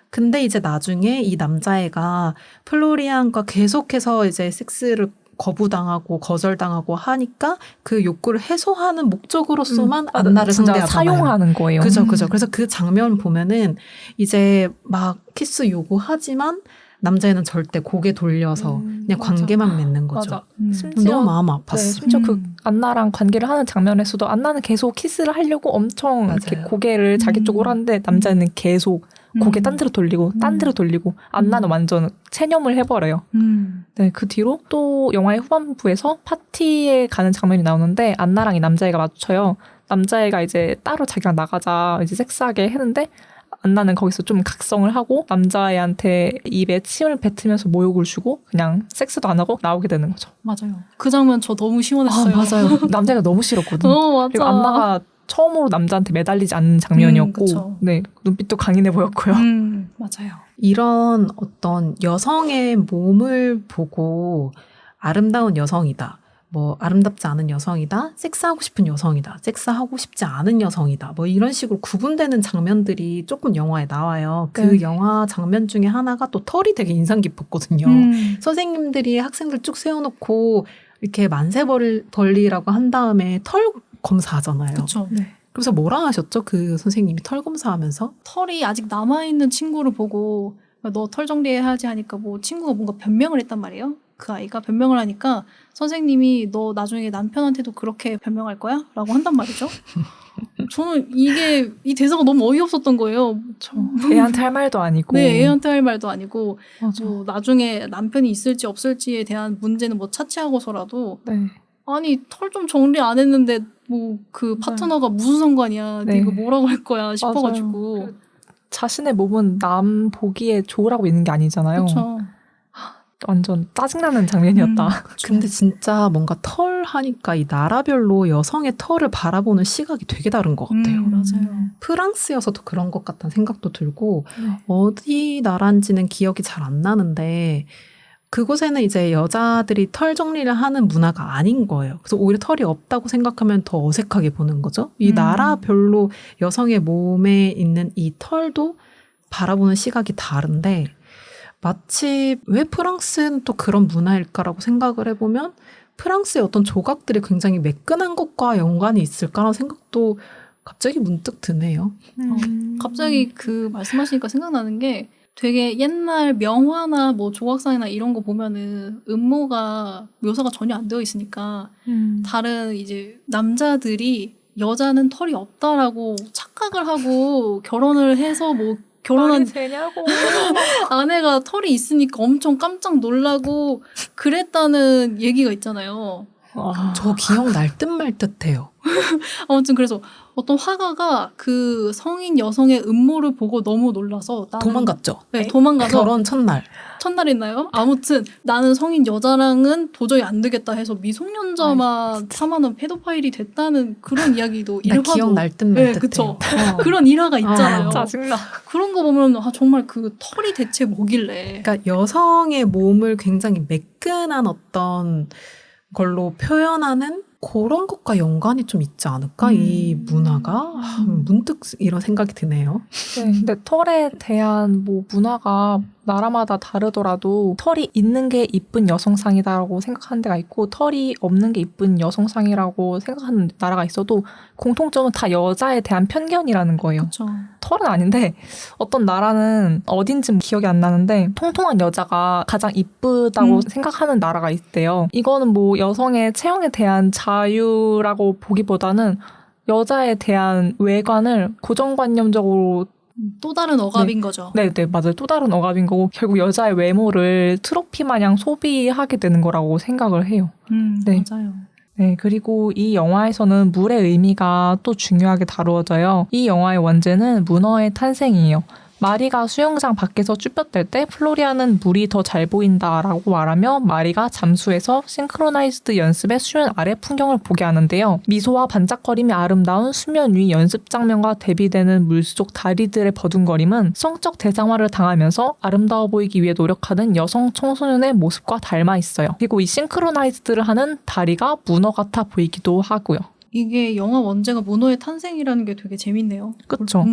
근데 이제 나중에 이 남자애가 플로리안과 계속해서 이제 섹스를 거부당하고 거절당하고 하니까 그 욕구를 해소하는 목적으로서만 안나를 진짜 상대하잖아요. 사용하는 거예요. 그죠. 그래서 그 장면 보면은 이제 막 키스 요구하지만 남자애는 절대 고개 돌려서 그냥 맞아. 관계만 맺는 거죠. 맞아. 심지어 너무 마음 아팠어. 네, 심지어 그 안나랑 관계를 하는 장면에서도 안나는 계속 키스를 하려고 엄청 이렇게 맞아요. 고개를 자기 쪽으로 하는데 남자는 계속 고개 딴 데로 돌리고 딴 데로 돌리고 안나는 완전 체념을 해버려요. 네, 그 뒤로 또 영화의 후반부에서 파티에 가는 장면이 나오는데 안나랑 이 남자애가 마주쳐요. 남자애가 이제 따로 자기랑 나가자 이제 섹스하게 했는데 안나는 거기서 좀 각성을 하고 남자애한테 입에 침을 뱉으면서 모욕을 주고 그냥 섹스도 안 하고 나오게 되는 거죠. 맞아요. 그 장면 저 너무 시원했어요. 맞아요. 남자가 너무 싫었거든. 맞아. 그리고 안나가 처음으로 남자한테 매달리지 않는 장면이었고 그쵸. 네, 눈빛도 강인해 보였고요. 맞아요. 이런 어떤 여성의 몸을 보고 아름다운 여성이다. 뭐 아름답지 않은 여성이다. 섹스하고 싶은 여성이다. 섹스하고 싶지 않은 여성이다. 뭐 이런 식으로 구분되는 장면들이 조금 영화에 나와요. 그 네. 영화 장면 중에 하나가 또 털이 되게 인상 깊었거든요. 선생님들이 학생들 쭉 세워놓고 이렇게 만세벌리라고 한 다음에 털 검사하잖아요. 그렇죠. 네. 그래서 뭐라 하셨죠? 그 선생님이 털 검사하면서? 털이 아직 남아있는 친구를 보고 너 털 정리해야지 하니까 뭐 친구가 뭔가 변명을 했단 말이에요. 그 아이가 변명을 하니까 선생님이 너 나중에 남편한테도 그렇게 변명할 거야? 라고 한단 말이죠. 저는 이 대사가 너무 어이없었던 거예요. 애한테 할 말도 아니고. 네, 애한테 할 말도 아니고 맞아. 뭐 나중에 남편이 있을지 없을지에 대한 문제는 뭐 차치하고서라도 네. 아니 털 좀 정리 안 했는데 뭐 그 파트너가 무슨 상관이야. 네. 네가 뭐라고 할 거야 싶어가지고. 맞아요. 자신의 몸은 남 보기에 좋으라고 있는 게 아니잖아요. 그렇죠. 완전 짜증나는 장면이었다. 근데 진짜 뭔가 털 하니까 이 나라별로 여성의 털을 바라보는 시각이 되게 다른 것 같아요. 맞아요. 프랑스여서도 그런 것 같다는 생각도 들고 네. 어디 나라인지는 기억이 잘 안 나는데 그곳에는 이제 여자들이 털 정리를 하는 문화가 아닌 거예요. 그래서 오히려 털이 없다고 생각하면 더 어색하게 보는 거죠. 이 나라별로 여성의 몸에 있는 이 털도 바라보는 시각이 다른데 마치 왜 프랑스는 또 그런 문화일까라고 생각을 해보면 프랑스의 어떤 조각들이 굉장히 매끈한 것과 연관이 있을까라는 생각도 갑자기 문득 드네요. 갑자기 그 말씀하시니까 생각나는 게 되게 옛날 명화나 뭐 조각상이나 이런 거 보면은 음모가 묘사가 전혀 안 되어 있으니까 다른 이제 남자들이 여자는 털이 없다라고 착각을 하고 결혼을 해서 뭐 결혼한 되냐고. 아내가 털이 있으니까 엄청 깜짝 놀라고 그랬다는 얘기가 있잖아요. 저 기억날 듯 말 듯해요. 아무튼 그래서 어떤 화가가 그 성인 여성의 음모를 보고 너무 놀라서 도망갔죠. 네, 도망가서 결혼 첫날. 첫날이나요? 아무튼 나는 성인 여자랑은 도저히 안 되겠다 해서 미성년자만 참아는 페도파일이 됐다는 그런 이야기도 나 일화도 기억날 듯 말 네, 듯해요. 그쵸. 그런 일화가 있잖아요. 짜증나. 그런 거 보면 정말 그 털이 대체 뭐길래 그러니까 여성의 몸을 굉장히 매끈한 어떤 걸로 표현하는 그런 것과 연관이 좀 있지 않을까? 이 문화가? 문득 이런 생각이 드네요. 네, 근데 털에 대한 뭐 문화가 나라마다 다르더라도 털이 있는 게 이쁜 여성상이다라고 생각하는 데가 있고 털이 없는 게 이쁜 여성상이라고 생각하는 나라가 있어도 공통점은 다 여자에 대한 편견이라는 거예요. 그렇죠. 털은 아닌데 어떤 나라는 어딘지 기억이 안 나는데 통통한 여자가 가장 이쁘다고 생각하는 나라가 있대요. 이거는 뭐 여성의 체형에 대한 자유라고 보기보다는 여자에 대한 외관을 고정관념적으로 또 다른 억압인 거죠. 네, 맞아요. 또 다른 억압인 거고 결국 여자의 외모를 트로피 마냥 소비하게 되는 거라고 생각을 해요. 네. 맞아요. 네, 그리고 이 영화에서는 물의 의미가 또 중요하게 다루어져요. 이 영화의 원제는 문어의 탄생이에요. 마리가 수영장 밖에서 쭈뼛댈 때 플로리안은 물이 더 잘 보인다라고 말하며 마리가 잠수해서 싱크로나이즈드 연습의 수면 아래 풍경을 보게 하는데요. 미소와 반짝거림이 아름다운 수면 위 연습 장면과 대비되는 물속 다리들의 버둥거림은 성적 대상화를 당하면서 아름다워 보이기 위해 노력하는 여성 청소년의 모습과 닮아 있어요. 그리고 이 싱크로나이즈드를 하는 다리가 문어 같아 보이기도 하고요. 이게 영화 원제가 문어의 탄생이라는 게 되게 재밌네요. 그렇죠.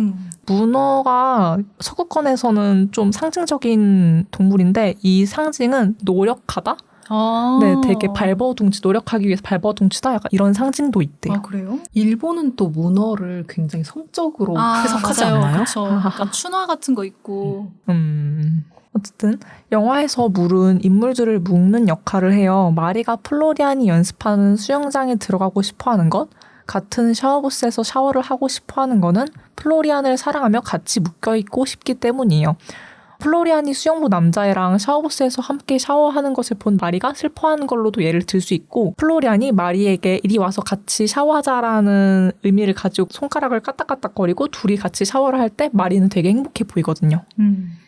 문어가 서구권에서는 좀 상징적인 동물인데 이 상징은 노력하다? 아. 네, 되게 발버둥치, 노력하기 위해서 발버둥치다? 약간 이런 상징도 있대요. 아, 그래요? 일본은 또 문어를 굉장히 성적으로 해석하지 맞아요. 않나요? 그쵸. 약간 춘화 같은 거 있고. 어쨌든 영화에서 물은 인물들을 묶는 역할을 해요. 마리가 플로리안이 연습하는 수영장에 들어가고 싶어하는 것, 같은 샤워부스에서 샤워를 하고 싶어하는 거는 플로리안을 사랑하며 같이 묶여있고 싶기 때문이에요. 플로리안이 수영부 남자애랑 샤워부스에서 함께 샤워하는 것을 본 마리가 슬퍼하는 걸로도 예를 들 수 있고, 플로리안이 마리에게 이리 와서 같이 샤워하자라는 의미를 가지고 손가락을 까딱까딱거리고 둘이 같이 샤워를 할 때 마리는 되게 행복해 보이거든요.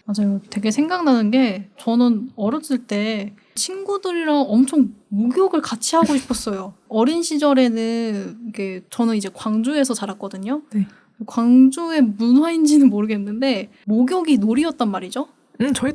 맞아요. 되게 생각나는 게 저는 어렸을 때 친구들이랑 엄청 목욕을 같이 하고 싶었어요. 어린 시절에는 이게 저는 이제 광주에서 자랐거든요. 네. 광주의 문화인지는 모르겠는데 목욕이 놀이였단 말이죠.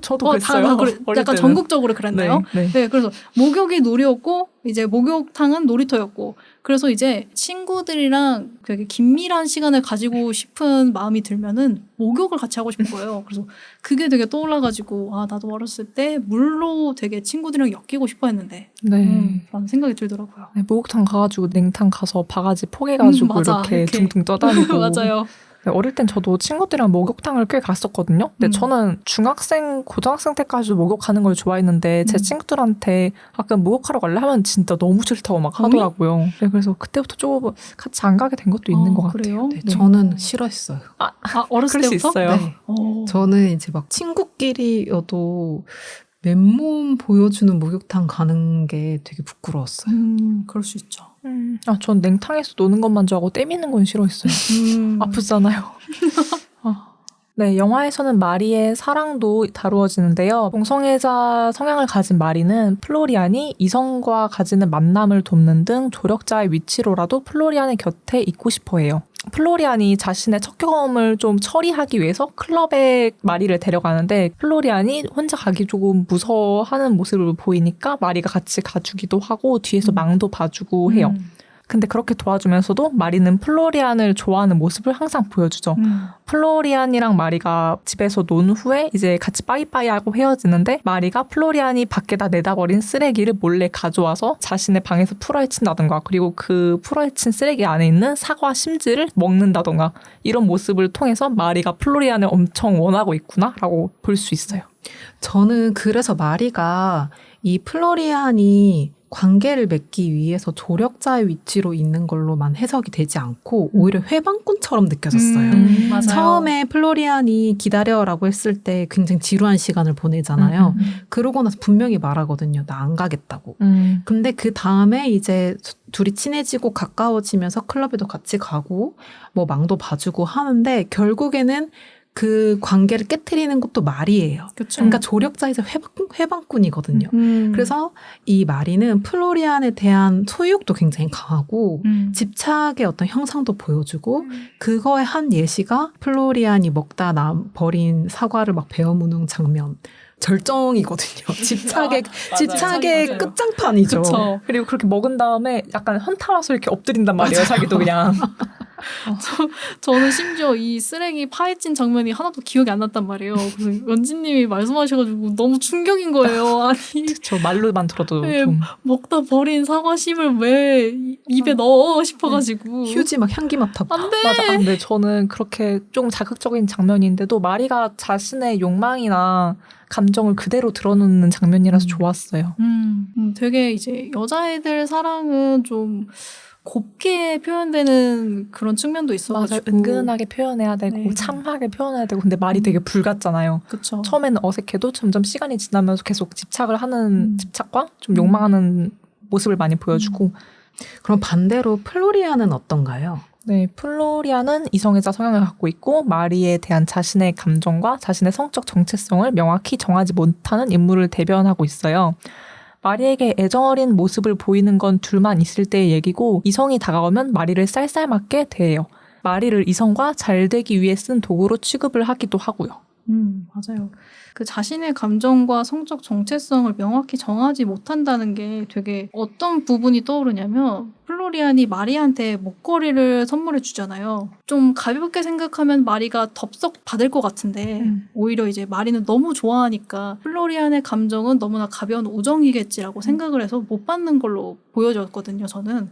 저도 그랬어요. 어릴 약간 때는. 전국적으로 그랬나요? 네. 네, 그래서 목욕이 놀이였고 이제 목욕탕은 놀이터였고 그래서 이제 친구들이랑 되게 긴밀한 시간을 가지고 싶은 마음이 들면은 목욕을 같이 하고 싶은 거예요. 그래서 그게 되게 떠올라가지고 아 나도 어렸을 때 물로 되게 친구들이랑 엮이고 싶어했는데 라는 생각이 들더라고요. 네, 목욕탕 가가지고 냉탕 가서 바가지 포개가지고 맞아. 이렇게 둥둥 떠다니고. 맞아요. 네, 어릴 땐 저도 친구들이랑 목욕탕을 꽤 갔었거든요. 근데 저는 중학생, 고등학생 때까지도 목욕하는 걸 좋아했는데 제 친구들한테 가끔 목욕하러 갈래 하면 진짜 너무 싫다고 막 하더라고요. 네, 그래서 그때부터 조금 같이 안 가게 된 것도 있는 것 같아요. 그래요? 네, 저는 싫어했어요. 어렸을 그럴 수 때부터? 있어요. 네. 어. 저는 이제 막 친구끼리여도 맨몸 보여주는 목욕탕 가는 게 되게 부끄러웠어요. 그럴 수 있죠. 전 냉탕에서 노는 것만 좋아하고 때미는 건 싫어했어요. 아프잖아요. 네, 영화에서는 마리의 사랑도 다루어지는데요. 동성애자 성향을 가진 마리는 플로리안이 이성과 가지는 만남을 돕는 등 조력자의 위치로라도 플로리안의 곁에 있고 싶어해요. 플로리안이 자신의 첫 경험을 좀 처리하기 위해서 클럽에 마리를 데려가는데 플로리안이 혼자 가기 조금 무서워하는 모습을 보이니까 마리가 같이 가주기도 하고 뒤에서 망도 봐주고 해요. 근데 그렇게 도와주면서도 마리는 플로리안을 좋아하는 모습을 항상 보여주죠. 플로리안이랑 마리가 집에서 논 후에 이제 같이 빠이빠이 하고 헤어지는데 마리가 플로리안이 밖에다 내다버린 쓰레기를 몰래 가져와서 자신의 방에서 풀어헤친다던가 그리고 그 풀어헤친 쓰레기 안에 있는 사과 심지를 먹는다던가 이런 모습을 통해서 마리가 플로리안을 엄청 원하고 있구나라고 볼 수 있어요. 저는 그래서 마리가 이 플로리안이 관계를 맺기 위해서 조력자의 위치로 있는 걸로만 해석이 되지 않고 오히려 회방꾼처럼 느껴졌어요. 맞아요. 처음에 플로리안이 기다려라고 했을 때 굉장히 지루한 시간을 보내잖아요. 그러고 나서 분명히 말하거든요. 나 안 가겠다고. 근데 그 다음에 이제 둘이 친해지고 가까워지면서 클럽에도 같이 가고 뭐 망도 봐주고 하는데 결국에는 그 관계를 깨트리는 것도 마리예요. 그쵸. 그러니까 조력자이자 회방꾼이거든요. 그래서 이 마리는 플로리안에 대한 소유욕도 굉장히 강하고 집착의 어떤 형상도 보여주고 그거의 한 예시가 플로리안이 먹다 버린 사과를 막 베어무는 장면. 절정이거든요. 집착의 맞아요. 끝장판이죠. 그쵸. 그리고 그렇게 먹은 다음에 약간 현타와서 이렇게 엎드린단 말이에요. 자기도 그냥. 저는 심지어 이 쓰레기 파헤친 장면이 하나도 기억이 안 났단 말이에요. 그래서 연진님이 말씀하셔가지고 너무 충격인 거예요. 아니 저 말로만 들어도 네, 좀. 먹다 버린 사과심을 왜 입에 넣어 싶어가지고 휴지 막 향기 맡아봐. 안 돼. 맞아. 근데 저는 그렇게 좀 자극적인 장면인데도 마리가 자신의 욕망이나 감정을 그대로 드러놓는 장면이라서 좋았어요. 되게 이제 여자애들 사랑은 좀 곱게 표현되는 그런 측면도 있어가지고 맞아요. 은근하게 표현해야 되고 네. 참하게 표현해야 되고 근데 말이 되게 불같잖아요. 그쵸. 처음에는 어색해도 점점 시간이 지나면서 계속 집착을 하는 집착과 좀 욕망하는 모습을 많이 보여주고 그럼 반대로 플로리안은 어떤가요? 네, 플로리안은 이성애자 성향을 갖고 있고 마리에 대한 자신의 감정과 자신의 성적 정체성을 명확히 정하지 못하는 인물을 대변하고 있어요. 마리에게 애정어린 모습을 보이는 건 둘만 있을 때의 얘기고 이성이 다가오면 마리를 쌀쌀맞게 대해요. 마리를 이성과 잘 되기 위해 쓴 도구로 취급을 하기도 하고요. 맞아요. 그 자신의 감정과 성적 정체성을 명확히 정하지 못한다는 게 되게 어떤 부분이 떠오르냐면 플로리안이 마리한테 목걸이를 선물해 주잖아요. 좀 가볍게 생각하면 마리가 덥석 받을 것 같은데 오히려 이제 마리는 너무 좋아하니까 플로리안의 감정은 너무나 가벼운 우정이겠지라고 생각을 해서 못 받는 걸로 보여졌거든요, 저는.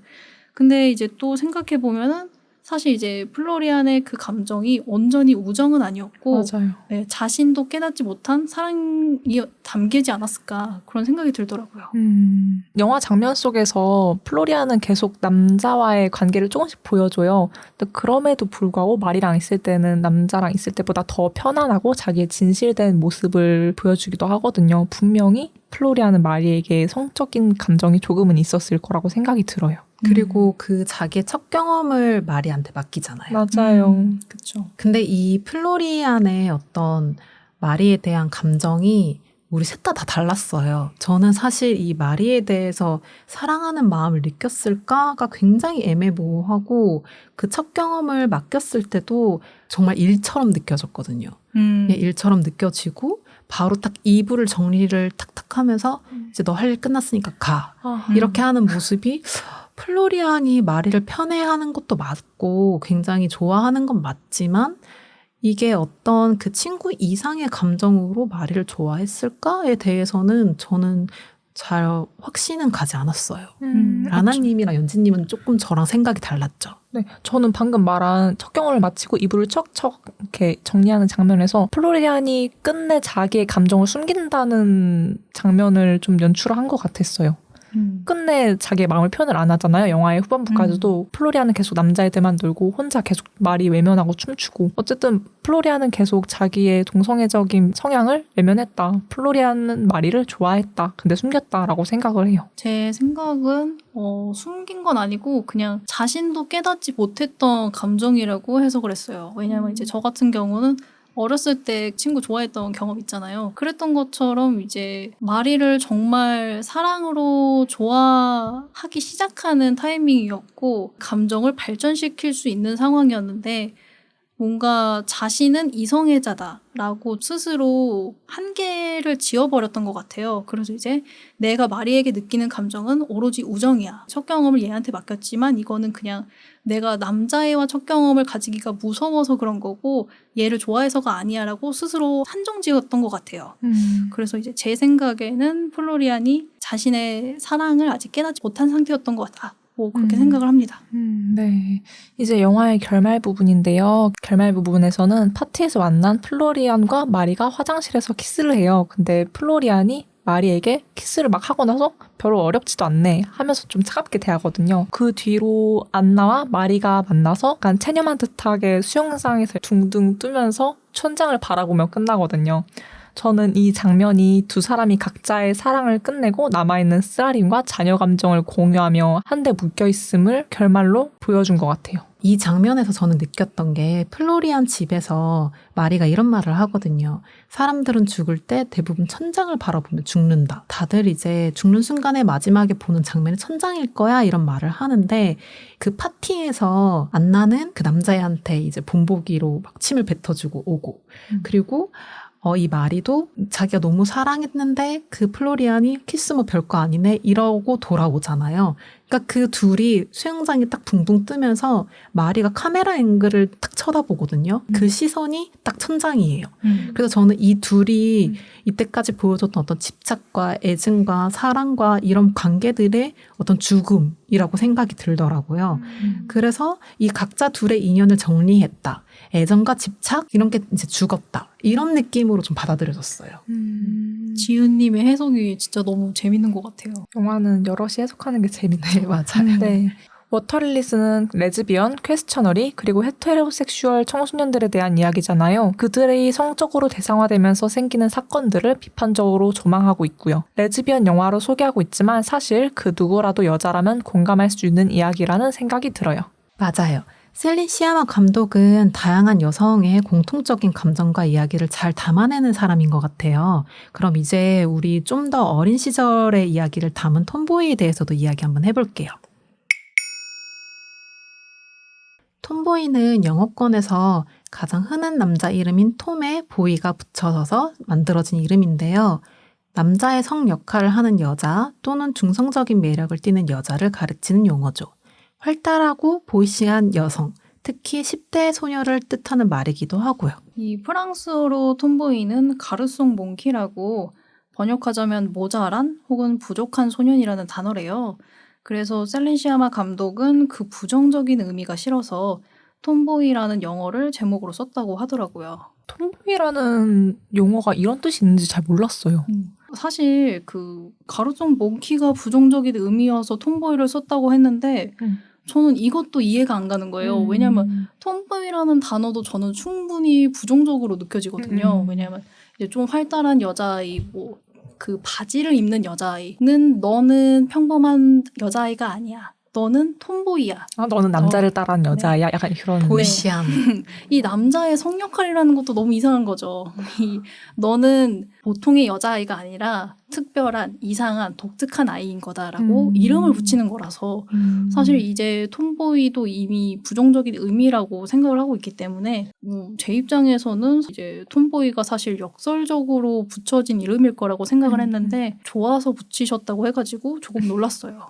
근데 이제 또 생각해 보면은 사실 이제 플로리안의 그 감정이 온전히 우정은 아니었고 맞아요. 네, 자신도 깨닫지 못한 사랑이 담기지 않았을까 그런 생각이 들더라고요. 영화 장면 속에서 플로리안은 계속 남자와의 관계를 조금씩 보여줘요. 근데 그럼에도 불구하고 마리랑 있을 때는 남자랑 있을 때보다 더 편안하고 자기의 진실된 모습을 보여주기도 하거든요. 분명히 플로리안은 마리에게 성적인 감정이 조금은 있었을 거라고 생각이 들어요. 그리고 그 자기의 첫 경험을 마리한테 맡기잖아요. 맞아요. 그렇죠. 근데 이 플로리안의 어떤 마리에 대한 감정이 우리 셋 다 달랐어요. 저는 사실 이 마리에 대해서 사랑하는 마음을 느꼈을까가 굉장히 애매모호하고 그 첫 경험을 맡겼을 때도 정말 일처럼 느껴졌거든요. 일처럼 느껴지고 바로 딱 이불을 정리를 탁탁 하면서 이제 너 할 일 끝났으니까 가. 이렇게 하는 모습이 플로리안이 마리를 편애하는 것도 맞고 굉장히 좋아하는 건 맞지만 이게 어떤 그 친구 이상의 감정으로 마리를 좋아했을까에 대해서는 저는 잘 확신은 가지 않았어요. 라나님이랑 연지님은 조금 저랑 생각이 달랐죠. 네, 저는 방금 말한 첫 경험을 마치고 이불을 척척 이렇게 정리하는 장면에서 플로리안이 끝내 자기의 감정을 숨긴다는 장면을 좀 연출을 한 것 같았어요. 끝내 자기의 마음을 표현을 안 하잖아요. 영화의 후반부까지도 플로리안은 계속 남자애들만 놀고 혼자 계속 말이 외면하고 춤추고 어쨌든 플로리안은 계속 자기의 동성애적인 성향을 외면했다. 플로리안은 마리를 좋아했다. 근데 숨겼다라고 생각을 해요. 제 생각은 숨긴 건 아니고 그냥 자신도 깨닫지 못했던 감정이라고 해석을 했어요. 왜냐하면 이제 저 같은 경우는 어렸을 때 친구 좋아했던 경험 있잖아요. 그랬던 것처럼 이제 마리를 정말 사랑으로 좋아하기 시작하는 타이밍이었고 감정을 발전시킬 수 있는 상황이었는데 뭔가 자신은 이성애자다라고 스스로 한계를 지어버렸던 것 같아요. 그래서 이제 내가 마리에게 느끼는 감정은 오로지 우정이야. 첫 경험을 얘한테 맡겼지만 이거는 그냥 내가 남자애와 첫 경험을 가지기가 무서워서 그런 거고 얘를 좋아해서가 아니야라고 스스로 한정 지었던 것 같아요. 그래서 이제 제 생각에는 플로리안이 자신의 사랑을 아직 깨닫지 못한 상태였던 것 같다. 뭐 그렇게 생각을 합니다. 네. 이제 영화의 결말 부분인데요. 결말 부분에서는 파티에서 만난 플로리안과 마리가 화장실에서 키스를 해요. 근데 플로리안이 마리에게 키스를 막 하고 나서 별로 어렵지도 않네 하면서 좀 차갑게 대하거든요. 그 뒤로 안나와 마리가 만나서 약간 체념한 듯하게 수영장에서 둥둥 뜨면서 천장을 바라보며 끝나거든요. 저는 이 장면이 두 사람이 각자의 사랑을 끝내고 남아있는 쓰라림과 자녀 감정을 공유하며 한데 묶여있음을 결말로 보여준 것 같아요. 이 장면에서 저는 느꼈던 게 플로리안 집에서 마리가 이런 말을 하거든요. 사람들은 죽을 때 대부분 천장을 바라보며 죽는다. 다들 이제 죽는 순간에 마지막에 보는 장면이 천장일 거야 이런 말을 하는데 그 파티에서 안나는 그 남자애한테 이제 본보기로 막 침을 뱉어주고 오고 그리고 이 마리도 자기가 너무 사랑했는데 그 플로리안이 키스 뭐 별거 아니네 이러고 돌아오잖아요. 그러니까 그 둘이 수영장에 딱 붕붕 뜨면서 마리가 카메라 앵글을 딱 쳐다보거든요. 그 시선이 딱 천장이에요. 그래서 저는 이 둘이 이때까지 보여줬던 어떤 집착과 애증과 사랑과 이런 관계들의 어떤 죽음이라고 생각이 들더라고요. 그래서 이 각자 둘의 인연을 정리했다. 애정과 집착 이런 게 이제 죽었다. 이런 느낌으로 좀 받아들여졌어요. 지은님의 해석이 진짜 너무 재밌는 것 같아요. 영화는 여럿이 해석하는 게 재밌네요. 맞아요. 네. 워터릴리스는 레즈비언, 퀘스처너리, 그리고 헤테로섹슈얼 청소년들에 대한 이야기잖아요. 그들의 성적으로 대상화되면서 생기는 사건들을 비판적으로 조망하고 있고요. 레즈비언 영화로 소개하고 있지만 사실 그 누구라도 여자라면 공감할 수 있는 이야기라는 생각이 들어요. 맞아요. 셀린 시아마 감독은 다양한 여성의 공통적인 감정과 이야기를 잘 담아내는 사람인 것 같아요. 그럼 이제 우리 좀 더 어린 시절의 이야기를 담은 톰보이에 대해서도 이야기 한번 해볼게요. 톰보이는 영어권에서 가장 흔한 남자 이름인 톰에 보이가 붙여져서 만들어진 이름인데요. 남자의 성 역할을 하는 여자 또는 중성적인 매력을 띠는 여자를 가르치는 용어죠. 활달하고 보이시한 여성, 특히 10대 소녀를 뜻하는 말이기도 하고요. 이 프랑스어로 톰보이는 가르송 몽키라고 번역하자면 모자란 혹은 부족한 소년이라는 단어래요. 그래서 셀린 시아마 감독은 그 부정적인 의미가 싫어서 톰보이라는 영어를 제목으로 썼다고 하더라고요. 톰보이라는 용어가 이런 뜻이 있는지 잘 몰랐어요. 사실 그 가르송 몽키가 부정적인 의미여서 톰보이를 썼다고 했는데 저는 이것도 이해가 안 가는 거예요. 왜냐하면 톰보이라는 단어도 저는 충분히 부정적으로 느껴지거든요. 왜냐하면 이제 좀 활달한 여자아이, 뭐 그 바지를 입는 여자아이는 너는 평범한 여자아이가 아니야. 너는 톰보이야. 아, 너는 남자를 따라한 여자야. 약간 그런. 보이시한. 이 남자의 성역할이라는 것도 너무 이상한 거죠. 너는 보통의 여자아이가 아니라 특별한, 이상한, 독특한 아이인 거다라고 이름을 붙이는 거라서 사실 이제 톰보이도 이미 부정적인 의미라고 생각을 하고 있기 때문에 제 입장에서는 이제 톰보이가 사실 역설적으로 붙여진 이름일 거라고 생각을 했는데 좋아서 붙이셨다고 해가지고 조금 놀랐어요.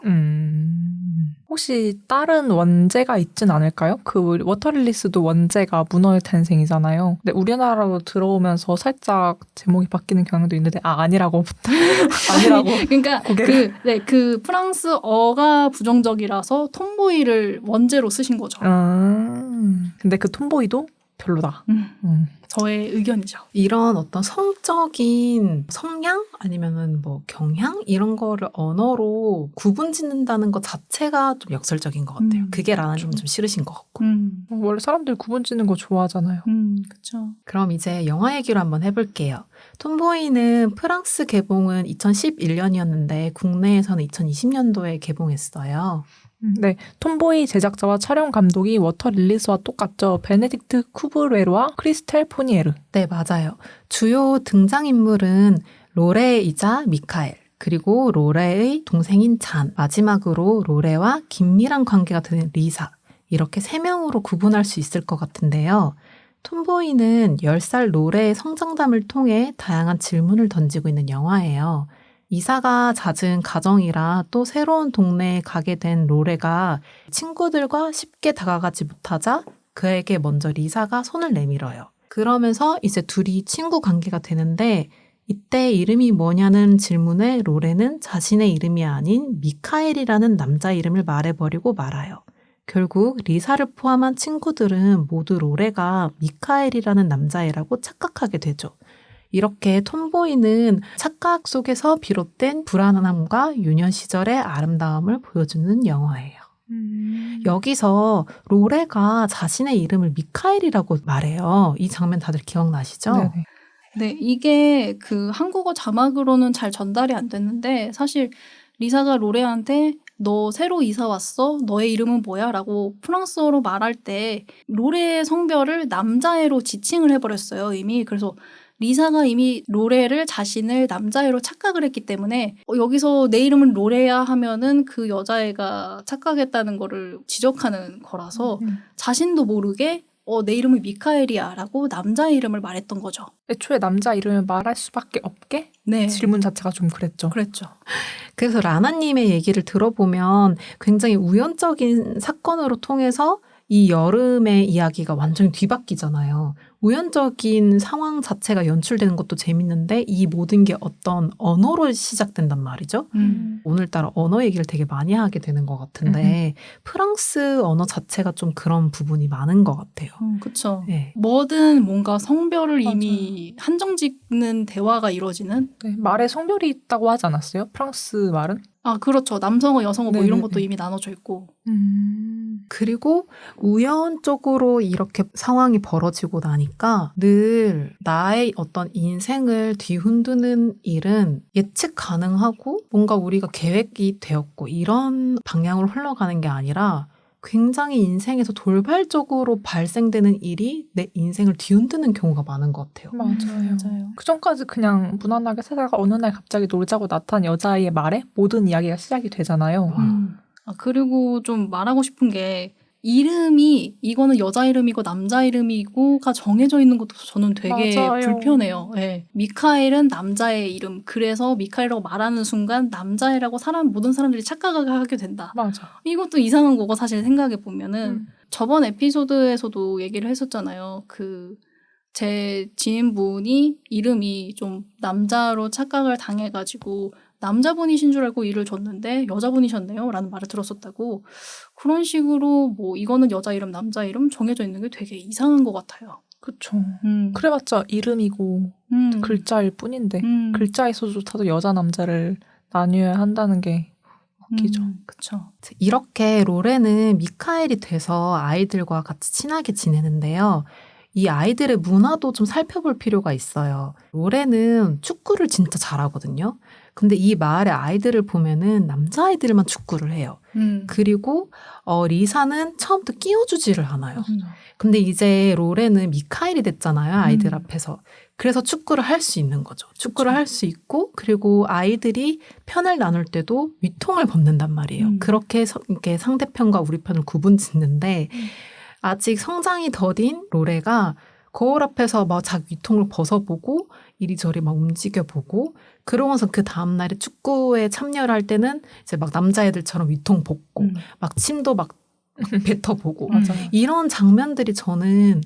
혹시 다른 원제가 있진 않을까요? 그 워터릴리스도 원제가 문어의 탄생이잖아요. 근데 우리나라로 들어오면서 살짝 제목이 바뀌는 경향도 있는데 아니라고 아니라고. 그러니까 고개를. 그 프랑스어가 부정적이라서 톰보이를 원제로 쓰신 거죠. 근데 그 톰보이도 별로다. 저의 의견이죠. 이런 어떤 성적인 성향 아니면은 뭐 경향 이런 거를 언어로 구분 짓는다는 것 자체가 좀 역설적인 것 같아요. 그게 라나님은 좀 싫으신 것 같고. 원래 사람들 구분 짓는 거 좋아하잖아요. 그렇죠. 그럼 이제 영화 얘기로 한번 해볼게요. 톰보이는 프랑스 개봉은 2011년이었는데 국내에서는 2020년도에 개봉했어요. 네, 톰보이 제작자와 촬영 감독이 워터릴리스와 똑같죠. 베네딕트 쿠브레르와 크리스텔 포니에르. 네, 맞아요. 주요 등장인물은 로레이자 미카엘, 그리고 로레의 동생인 잔, 마지막으로 로레와 긴밀한 관계가 되는 리사. 이렇게 3명으로 구분할 수 있을 것 같은데요. 톰보이는 10살 로레의 성장담을 통해 다양한 질문을 던지고 있는 영화예요. 이사가 잦은 가정이라 또 새로운 동네에 가게 된 로레가 친구들과 쉽게 다가가지 못하자 그에게 먼저 리사가 손을 내밀어요. 그러면서 이제 둘이 친구 관계가 되는데 이때 이름이 뭐냐는 질문에 로레는 자신의 이름이 아닌 미카엘이라는 남자 이름을 말해버리고 말아요. 결국 리사를 포함한 친구들은 모두 로레가 미카엘이라는 남자애라고 착각하게 되죠. 이렇게 톰보이는 착각 속에서 비롯된 불안함과 유년 시절의 아름다움을 보여주는 영화예요. 여기서 로레가 자신의 이름을 미카엘이라고 말해요. 이 장면 다들 기억나시죠? 네네. 네, 이게 그 한국어 자막으로는 잘 전달이 안 됐는데 사실 리사가 로레한테 너 새로 이사 왔어? 너의 이름은 뭐야? 라고 프랑스어로 말할 때 로레의 성별을 남자애로 지칭을 해버렸어요, 이미. 그래서 리사가 이미 로레를 자신을 남자애로 착각을 했기 때문에 여기서 내 이름은 로레야 하면은 그 여자애가 착각했다는 거를 지적하는 거라서 자신도 모르게 내 이름은 미카엘이야 라고 남자 이름을 말했던 거죠. 애초에 남자 이름을 말할 수밖에 없게 네. 질문 자체가 좀 그랬죠. 그랬죠. 그래서 라나님의 얘기를 들어보면 굉장히 우연적인 사건으로 통해서 이 여름의 이야기가 완전히 뒤바뀌잖아요. 우연적인 상황 자체가 연출되는 것도 재밌는데 이 모든 게 어떤 언어로 시작된단 말이죠. 오늘따라 언어 얘기를 되게 많이 하게 되는 것 같은데 프랑스 언어 자체가 좀 그런 부분이 많은 것 같아요. 그렇죠. 네. 뭐든 뭔가 성별을 맞아요. 이미 한정 짓는 대화가 이루어지는? 네, 말에 성별이 있다고 하지 않았어요? 프랑스 말은? 아, 그렇죠. 남성어, 여성어 뭐 이런 네네네. 것도 이미 나눠져 있고. 그리고 우연적으로 이렇게 상황이 벌어지고 나니까 늘 나의 어떤 인생을 뒤흔드는 일은 예측 가능하고 뭔가 우리가 계획이 되었고 이런 방향으로 흘러가는 게 아니라 굉장히 인생에서 돌발적으로 발생되는 일이 내 인생을 뒤흔드는 경우가 많은 것 같아요. 맞아요. 그 전까지 그냥 무난하게 살다가 어느 날 갑자기 놀자고 나타난 여자아이의 말에 모든 이야기가 시작이 되잖아요. 그리고 좀 말하고 싶은 게 이름이 이거는 여자 이름이고 남자 이름이고가 정해져 있는 것도 저는 되게 맞아요. 불편해요. 예. 미카엘은 남자의 이름. 그래서 미카엘이라고 말하는 순간 남자애라고 모든 사람들이 착각하게 된다. 맞아. 이것도 이상한 거고 사실 생각해 보면은 저번 에피소드에서도 얘기를 했었잖아요. 제 지인분이 이름이 좀 남자로 착각을 당해가지고 남자분이신 줄 알고 일을 줬는데 여자분이셨네요 라는 말을 들었었다고. 그런 식으로 뭐 이거는 여자 이름 남자 이름 정해져 있는 게 되게 이상한 것 같아요. 그쵸. 그래봤자 이름이고 글자일 뿐인데 글자에서조차도 여자 남자를 나뉘어야 한다는 게 웃기죠. 그쵸. 이렇게 로레는 미카엘이 돼서 아이들과 같이 친하게 지내는데요. 이 아이들의 문화도 좀 살펴볼 필요가 있어요. 로레는 축구를 진짜 잘하거든요. 근데 이 마을의 아이들을 보면은 남자아이들만 축구를 해요. 그리고 리사는 처음부터 끼워주지를 않아요. 근데 이제 로레는 미카엘이 됐잖아요. 아이들 앞에서. 그래서 축구를 할 수 있는 거죠. 축구를 할 수 있고 그리고 아이들이 편을 나눌 때도 위통을 벗는단 말이에요. 그렇게 이렇게 상대편과 우리 편을 구분짓는데 아직 성장이 더딘 로레가 거울 앞에서 막 자기 위통을 벗어보고 이리저리 막 움직여보고 그러고서 그 다음날에 축구에 참여를 할 때는 이제 막 남자애들처럼 위통 벗고 막 침도 막 뱉어보고 이런 장면들이 저는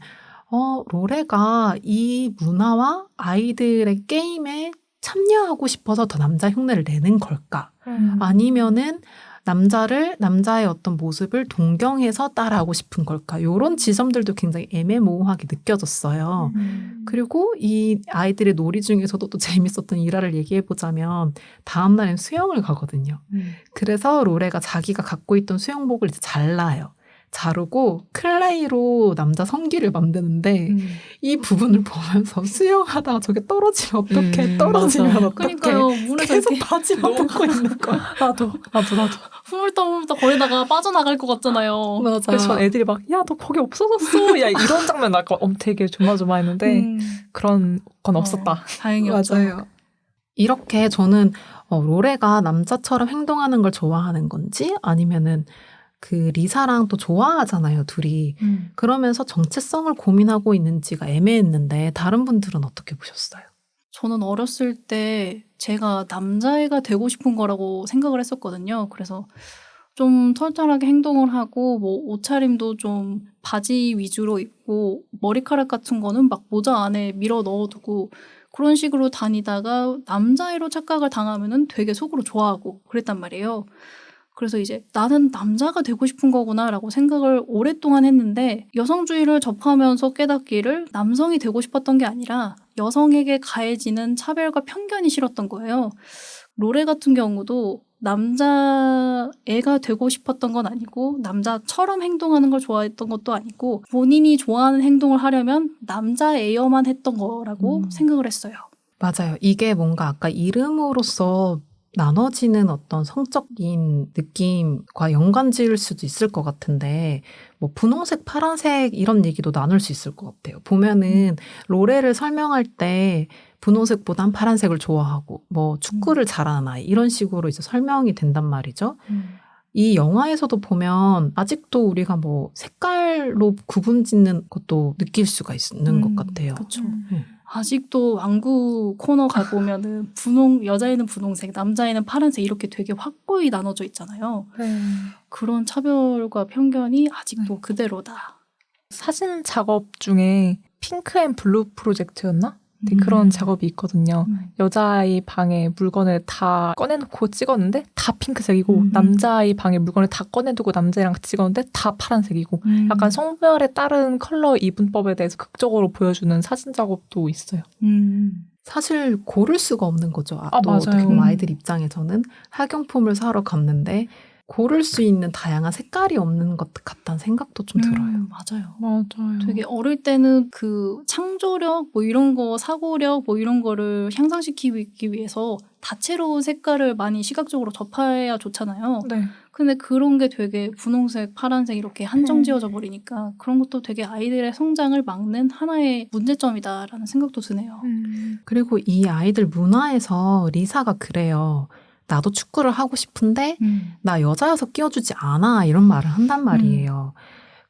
로레가 이 문화와 아이들의 게임에 참여하고 싶어서 더 남자 흉내를 내는 걸까? 아니면은 남자의 어떤 모습을 동경해서 따라하고 싶은 걸까? 이런 지점들도 굉장히 애매모호하게 느껴졌어요. 그리고 이 아이들의 놀이 중에서도 또 재밌었던 일화를 얘기해보자면 다음 날엔 수영을 가거든요. 그래서 로레가 자기가 갖고 있던 수영복을 이제 잘라요. 자르고 클레이로 남자 성기를 만드는데 이 부분을 보면서 수영하다가 저게 떨어지면 어떡해 떨어지면 맞아. 어떡해 그러니까요. 물에서 계속 이렇게 바지만 벗고 있는 거야. 나도. 후물떡후물떡 거리다가 빠져나갈 것 같잖아요. 맞아. 그래서 전 애들이 막, 야, 너 거기 없어졌어. 야, 이런 장면 아까 되게 조마조마했는데 그런 건 없었다. 다행이었죠. 맞아요. 이렇게 저는 로레가 남자처럼 행동하는 걸 좋아하는 건지 아니면은 그 리사랑 또 좋아하잖아요, 둘이. 그러면서 정체성을 고민하고 있는지가 애매했는데 다른 분들은 어떻게 보셨어요? 저는 어렸을 때 제가 남자애가 되고 싶은 거라고 생각을 했었거든요. 그래서 좀 털털하게 행동을 하고 뭐 옷차림도 좀 바지 위주로 입고 머리카락 같은 거는 막 모자 안에 밀어 넣어두고 그런 식으로 다니다가 남자애로 착각을 당하면은 되게 속으로 좋아하고 그랬단 말이에요. 그래서 이제 나는 남자가 되고 싶은 거구나라고 생각을 오랫동안 했는데 여성주의를 접하면서 깨닫기를 남성이 되고 싶었던 게 아니라 여성에게 가해지는 차별과 편견이 싫었던 거예요. 로레 같은 경우도 남자애가 되고 싶었던 건 아니고 남자처럼 행동하는 걸 좋아했던 것도 아니고 본인이 좋아하는 행동을 하려면 남자애여만 했던 거라고 생각을 했어요. 맞아요. 이게 뭔가 아까 이름으로서 나눠지는 어떤 성적인 느낌과 연관 지을 수도 있을 것 같은데 뭐 분홍색, 파란색 이런 얘기도 나눌 수 있을 것 같아요. 보면은 로레를 설명할 때 분홍색보단 파란색을 좋아하고 뭐 축구를 잘하는 아이 이런 식으로 이제 설명이 된단 말이죠. 이 영화에서도 보면 아직도 우리가 뭐 색깔로 구분 짓는 것도 느낄 수가 있는 것 같아요. 그렇죠. 아직도 왕구 코너 가보면은 여자애는 분홍색, 남자애는 파란색 이렇게 되게 확고히 나눠져 있잖아요. 그런 차별과 편견이 아직도 그대로다. 사진 작업 중에 핑크 앤 블루 프로젝트였나? 그런 작업이 있거든요. 여자아이 방에 물건을 다 꺼내놓고 찍었는데 다 핑크색이고 남자아이 방에 물건을 다 꺼내두고 남자애랑 찍었는데 다 파란색이고 약간 성별에 따른 컬러 이분법에 대해서 극적으로 보여주는 사진 작업도 있어요. 사실 고를 수가 없는 거죠. 맞아요. 어떻게 보면 아이들 입장에서는 학용품을 사러 갔는데 고를 수 있는 다양한 색깔이 없는 것 같다는 생각도 좀 들어요. 맞아요. 맞아요. 되게 어릴 때는 그 창조력 뭐 이런 거 사고력 뭐 이런 거를 향상시키기 위해서 다채로운 색깔을 많이 시각적으로 접해야 좋잖아요. 네. 근데 그런 게 되게 분홍색, 파란색 이렇게 한정지어져 버리니까 그런 것도 되게 아이들의 성장을 막는 하나의 문제점이다라는 생각도 드네요. 그리고 이 아이들 문화에서 리사가 그래요. 나도 축구를 하고 싶은데 나 여자여서 끼워주지 않아 이런 말을 한단 말이에요.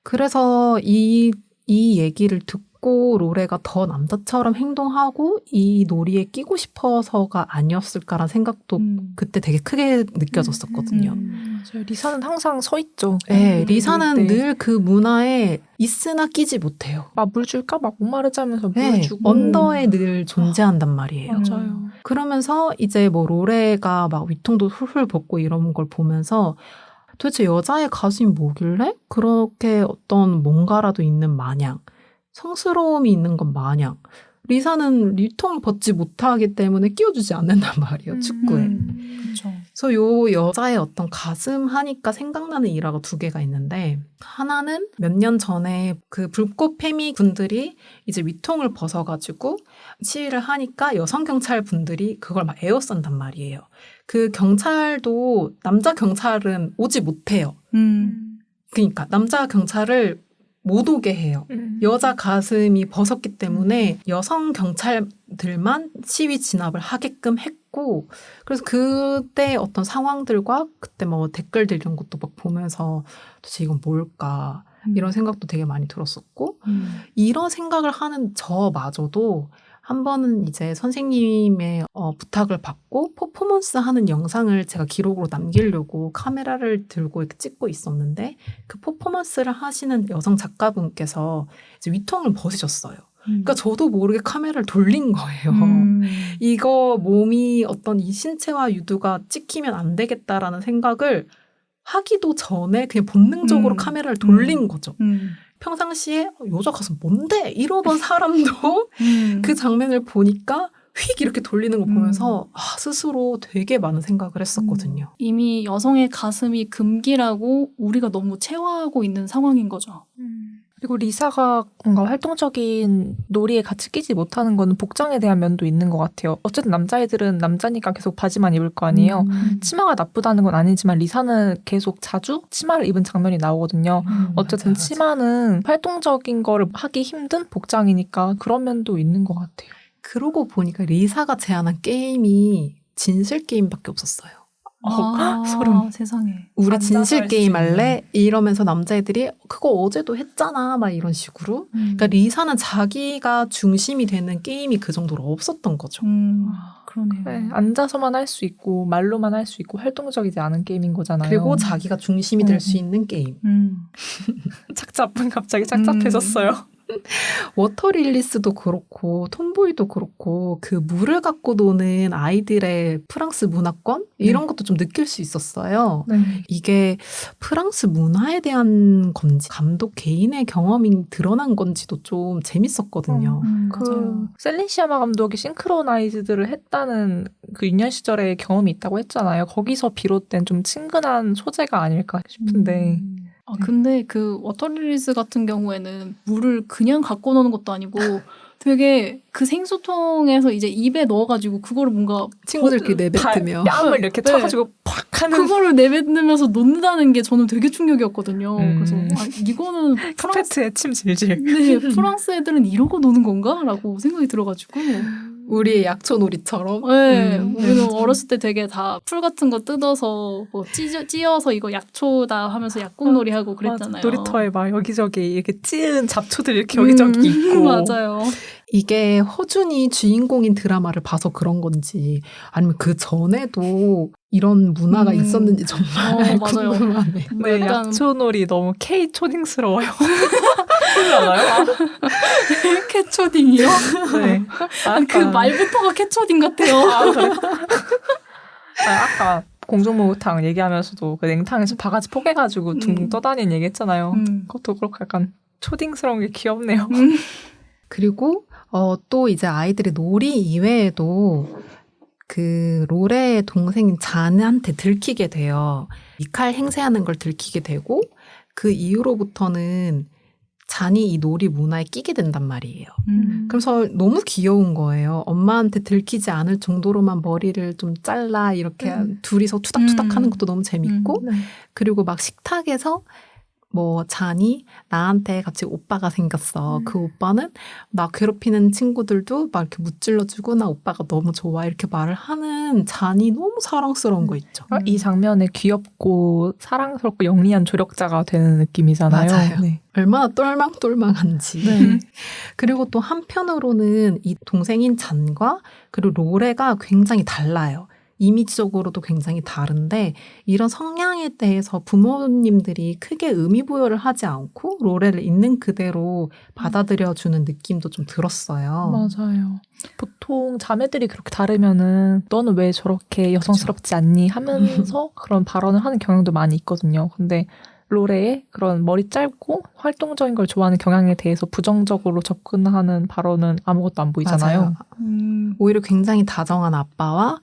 그래서 이 얘기를 듣고 로레가 더 남자처럼 행동하고 이 놀이에 끼고 싶어서가 아니었을까라는 생각도 그때 되게 크게 느껴졌었거든요. 맞아요. 리사는 항상 서 있죠. 네, 리사는 늘 그 문화에 있으나 끼지 못해요. 막 물 줄까? 막 목마르자면서 물 네, 주고. 언더에 늘 존재한단 말이에요. 맞아요. 그러면서 이제 뭐 로레가 막 위통도 훌훌 벗고 이런 걸 보면서 도대체 여자의 가슴이 뭐길래 그렇게 어떤 뭔가라도 있는 마냥 성스러움이 있는 것 마냥 리사는 위통을 벗지 못하기 때문에 끼워주지 않는단 말이에요. 축구에. 그렇죠. 그래서 요 여자의 어떤 가슴 하니까 생각나는 일화가 두 개가 있는데 하나는 몇 년 전에 그 불꽃 페미 군들이 이제 위통을 벗어가지고 시위를 하니까 여성 경찰 분들이 그걸 막 에워싼단 말이에요. 그 경찰도 남자 경찰은 오지 못해요. 그러니까 남자 경찰을 못 오게 해요. 여자 가슴이 벗었기 때문에 여성 경찰들만 시위 진압을 하게끔 했고 그래서 그때 어떤 상황들과 그때 뭐 댓글들 이런 것도 막 보면서 도대체 이건 뭘까 이런 생각도 되게 많이 들었었고 이런 생각을 하는 저마저도 한 번은 이제 선생님의 부탁을 받고 퍼포먼스 하는 영상을 제가 기록으로 남기려고 카메라를 들고 이렇게 찍고 있었는데 그 퍼포먼스를 하시는 여성 작가분께서 이제 위통을 벗으셨어요. 그러니까 저도 모르게 카메라를 돌린 거예요. 이거 몸이 어떤 이 신체와 유두가 찍히면 안 되겠다라는 생각을 하기도 전에 그냥 본능적으로 카메라를 돌린 거죠. 평상시에 여자 가슴 뭔데? 이러던 사람도 그 장면을 보니까 휙 이렇게 돌리는 걸 보면서 스스로 되게 많은 생각을 했었거든요. 이미 여성의 가슴이 금기라고 우리가 너무 체화하고 있는 상황인 거죠. 그리고 리사가 뭔가 활동적인 놀이에 같이 끼지 못하는 거는 복장에 대한 면도 있는 것 같아요. 어쨌든 남자애들은 남자니까 계속 바지만 입을 거 아니에요. 치마가 나쁘다는 건 아니지만 리사는 계속 자주 치마를 입은 장면이 나오거든요. 어쨌든 맞아. 치마는 활동적인 거를 하기 힘든 복장이니까 그런 면도 있는 것 같아요. 그러고 보니까 리사가 제안한 게임이 진실 게임밖에 없었어요. 소름. 세상에. 우리 앉아서 진실 할수 게임 있는. 할래? 이러면서 남자애들이 그거 어제도 했잖아 막 이런 식으로. 그러니까 리사는 자기가 중심이 되는 게임이 그 정도로 없었던 거죠. 그러네요. 네, 앉아서만 할 수 있고 말로만 할 수 있고 활동적이지 않은 게임인 거잖아요. 그리고 자기가 중심이 될 수 있는 게임. 착잡은 갑자기 착잡해졌어요. 워터릴리스도 그렇고 톰보이도 그렇고 그 물을 갖고 노는 아이들의 프랑스 문화권 이런 것도 좀 느낄 수 있었어요. 네. 이게 프랑스 문화에 대한 건지 감독 개인의 경험이 드러난 건지도 좀 재밌었거든요. 맞아요. 그 셀린 시아마 감독이 싱크로나이즈드를 했다는 그 유년 시절의 경험이 있다고 했잖아요. 거기서 비롯된 좀 친근한 소재가 아닐까 싶은데. 근데 그 워터릴리스 같은 경우에는 물을 그냥 갖고 노는 것도 아니고 되게 그 생수통에서 이제 입에 넣어가지고 그거를 뭔가 친구들끼리 내뱉으며 뺨을 이렇게 네. 쳐가지고 팍 하는 그거를 내뱉으면서 놓는다는 게 저는 되게 충격이었거든요. 그래서 이거는 카페트에 침 질질. 네, 프랑스 애들은 이러고 노는 건가? 라고 생각이 들어가지고. 우리의 약초놀이처럼. 네, 우리는 어렸을 때 되게 다 풀 같은 거 뜯어서 뭐 찌어서 이거 약초다 하면서 약국놀이 하고 그랬잖아요. 놀이터에 막 여기저기 이렇게 찌은 잡초들 이렇게 여기저기 있고. 맞아요. 이게 허준이 주인공인 드라마를 봐서 그런 건지 아니면 그 전에도 이런 문화가 있었는지 정말 맞아요. 궁금하네. 뭐 네, 약간 약초놀이 너무 K 초딩스러워요. 그렇지 않아요? 캐초딩이요? 네. 그 말부터가 캐초딩 같아요. 그래? 아까 공중목욕탕 얘기하면서도 그 냉탕에서 바가지 포개가지고 둥둥 떠다니는 얘기했잖아요. 그것도 그렇고 약간 초딩스러운 게 귀엽네요. 그리고 또 이제 아이들의 놀이 이외에도 그 로레의 동생인 잔한테 들키게 돼요. 미카엘 행세하는 걸 들키게 되고 그 이후로부터는 잔이 이 놀이 문화에 끼게 된단 말이에요. 그래서 너무 귀여운 거예요. 엄마한테 들키지 않을 정도로만 머리를 좀 잘라 이렇게 둘이서 투닥투닥 하는 것도 너무 재밌고 네. 그리고 막 식탁에서 뭐 잔이 나한테 갑자기 오빠가 생겼어. 그 오빠는 나 괴롭히는 친구들도 막 이렇게 무찔러주고 나 오빠가 너무 좋아 이렇게 말을 하는 잔이 너무 사랑스러운 거 있죠. 이 장면에 귀엽고 사랑스럽고 영리한 조력자가 되는 느낌이잖아요. 맞아요. 네. 얼마나 똘망똘망한지. 네. 그리고 또 한편으로는 이 동생인 잔과 그리고 로레가 굉장히 달라요. 이미지적으로도 굉장히 다른데 이런 성향에 대해서 부모님들이 크게 의미부여를 하지 않고 로레를 있는 그대로 받아들여주는 느낌도 좀 들었어요. 맞아요. 보통 자매들이 그렇게 다르면은 너는 왜 저렇게 여성스럽지 않니 하면서 그런 발언을 하는 경향도 많이 있거든요. 근데 로레의 그런 머리 짧고 활동적인 걸 좋아하는 경향에 대해서 부정적으로 접근하는 발언은 아무것도 안 보이잖아요. 맞아요. 오히려 굉장히 다정한 아빠와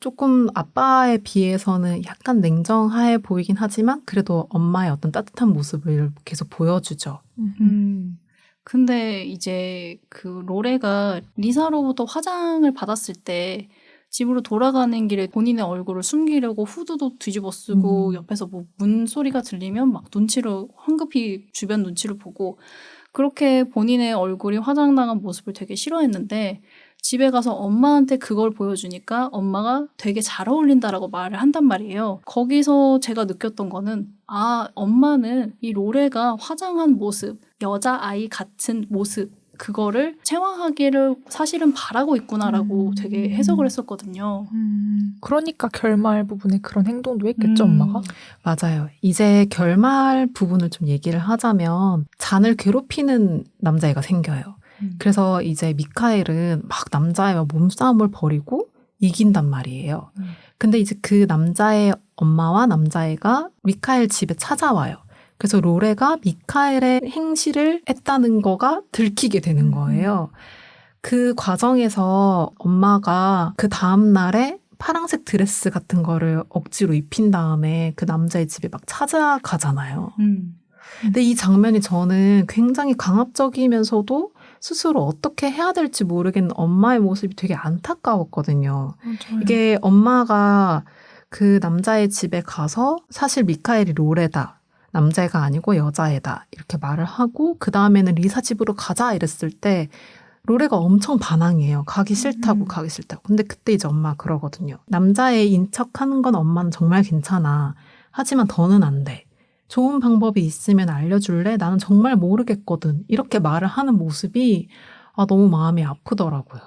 조금 아빠에 비해서는 약간 냉정해 보이긴 하지만 그래도 엄마의 어떤 따뜻한 모습을 계속 보여주죠. 근데 이제 그 로레가 리사로부터 화장을 받았을 때 집으로 돌아가는 길에 본인의 얼굴을 숨기려고 후드도 뒤집어 쓰고 옆에서 뭐 문 소리가 들리면 막 눈치를 황급히 주변 눈치를 보고 그렇게 본인의 얼굴이 화장당한 모습을 되게 싫어했는데 집에 가서 엄마한테 그걸 보여주니까 엄마가 되게 잘 어울린다라고 말을 한단 말이에요. 거기서 제가 느꼈던 거는 아, 엄마는 이 로레가 화장한 모습, 여자아이 같은 모습 그거를 체화하기를 사실은 바라고 있구나라고 되게 해석을 했었거든요. 그러니까 결말 부분에 그런 행동도 했겠죠, 엄마가? 맞아요. 이제 결말 부분을 좀 얘기를 하자면 잔을 괴롭히는 남자애가 생겨요. 그래서 이제 미카엘은 막 남자애와 몸싸움을 벌이고 이긴단 말이에요. 근데 이제 그 남자의 엄마와 남자애가 미카엘 집에 찾아와요. 그래서 로레가 미카엘의 행실을 했다는 거가 들키게 되는 거예요. 그 과정에서 엄마가 그 다음 날에 파란색 드레스 같은 거를 억지로 입힌 다음에 그 남자의 집에 막 찾아가잖아요. 근데 이 장면이 저는 굉장히 강압적이면서도 스스로 어떻게 해야 될지 모르겠는 엄마의 모습이 되게 안타까웠거든요. 맞아요. 이게 엄마가 그 남자의 집에 가서 사실 미카엘이 로레다. 남자애가 아니고 여자애다. 이렇게 말을 하고 그 다음에는 리사 집으로 가자 이랬을 때 로레가 엄청 반항해요. 가기 싫다고 가기 싫다고. 근데 그때 이제 엄마가 그러거든요. 남자애인 척하는 건 엄마는 정말 괜찮아. 하지만 더는 안 돼. 좋은 방법이 있으면 알려줄래? 나는 정말 모르겠거든. 이렇게 말을 하는 모습이 너무 마음이 아프더라고요.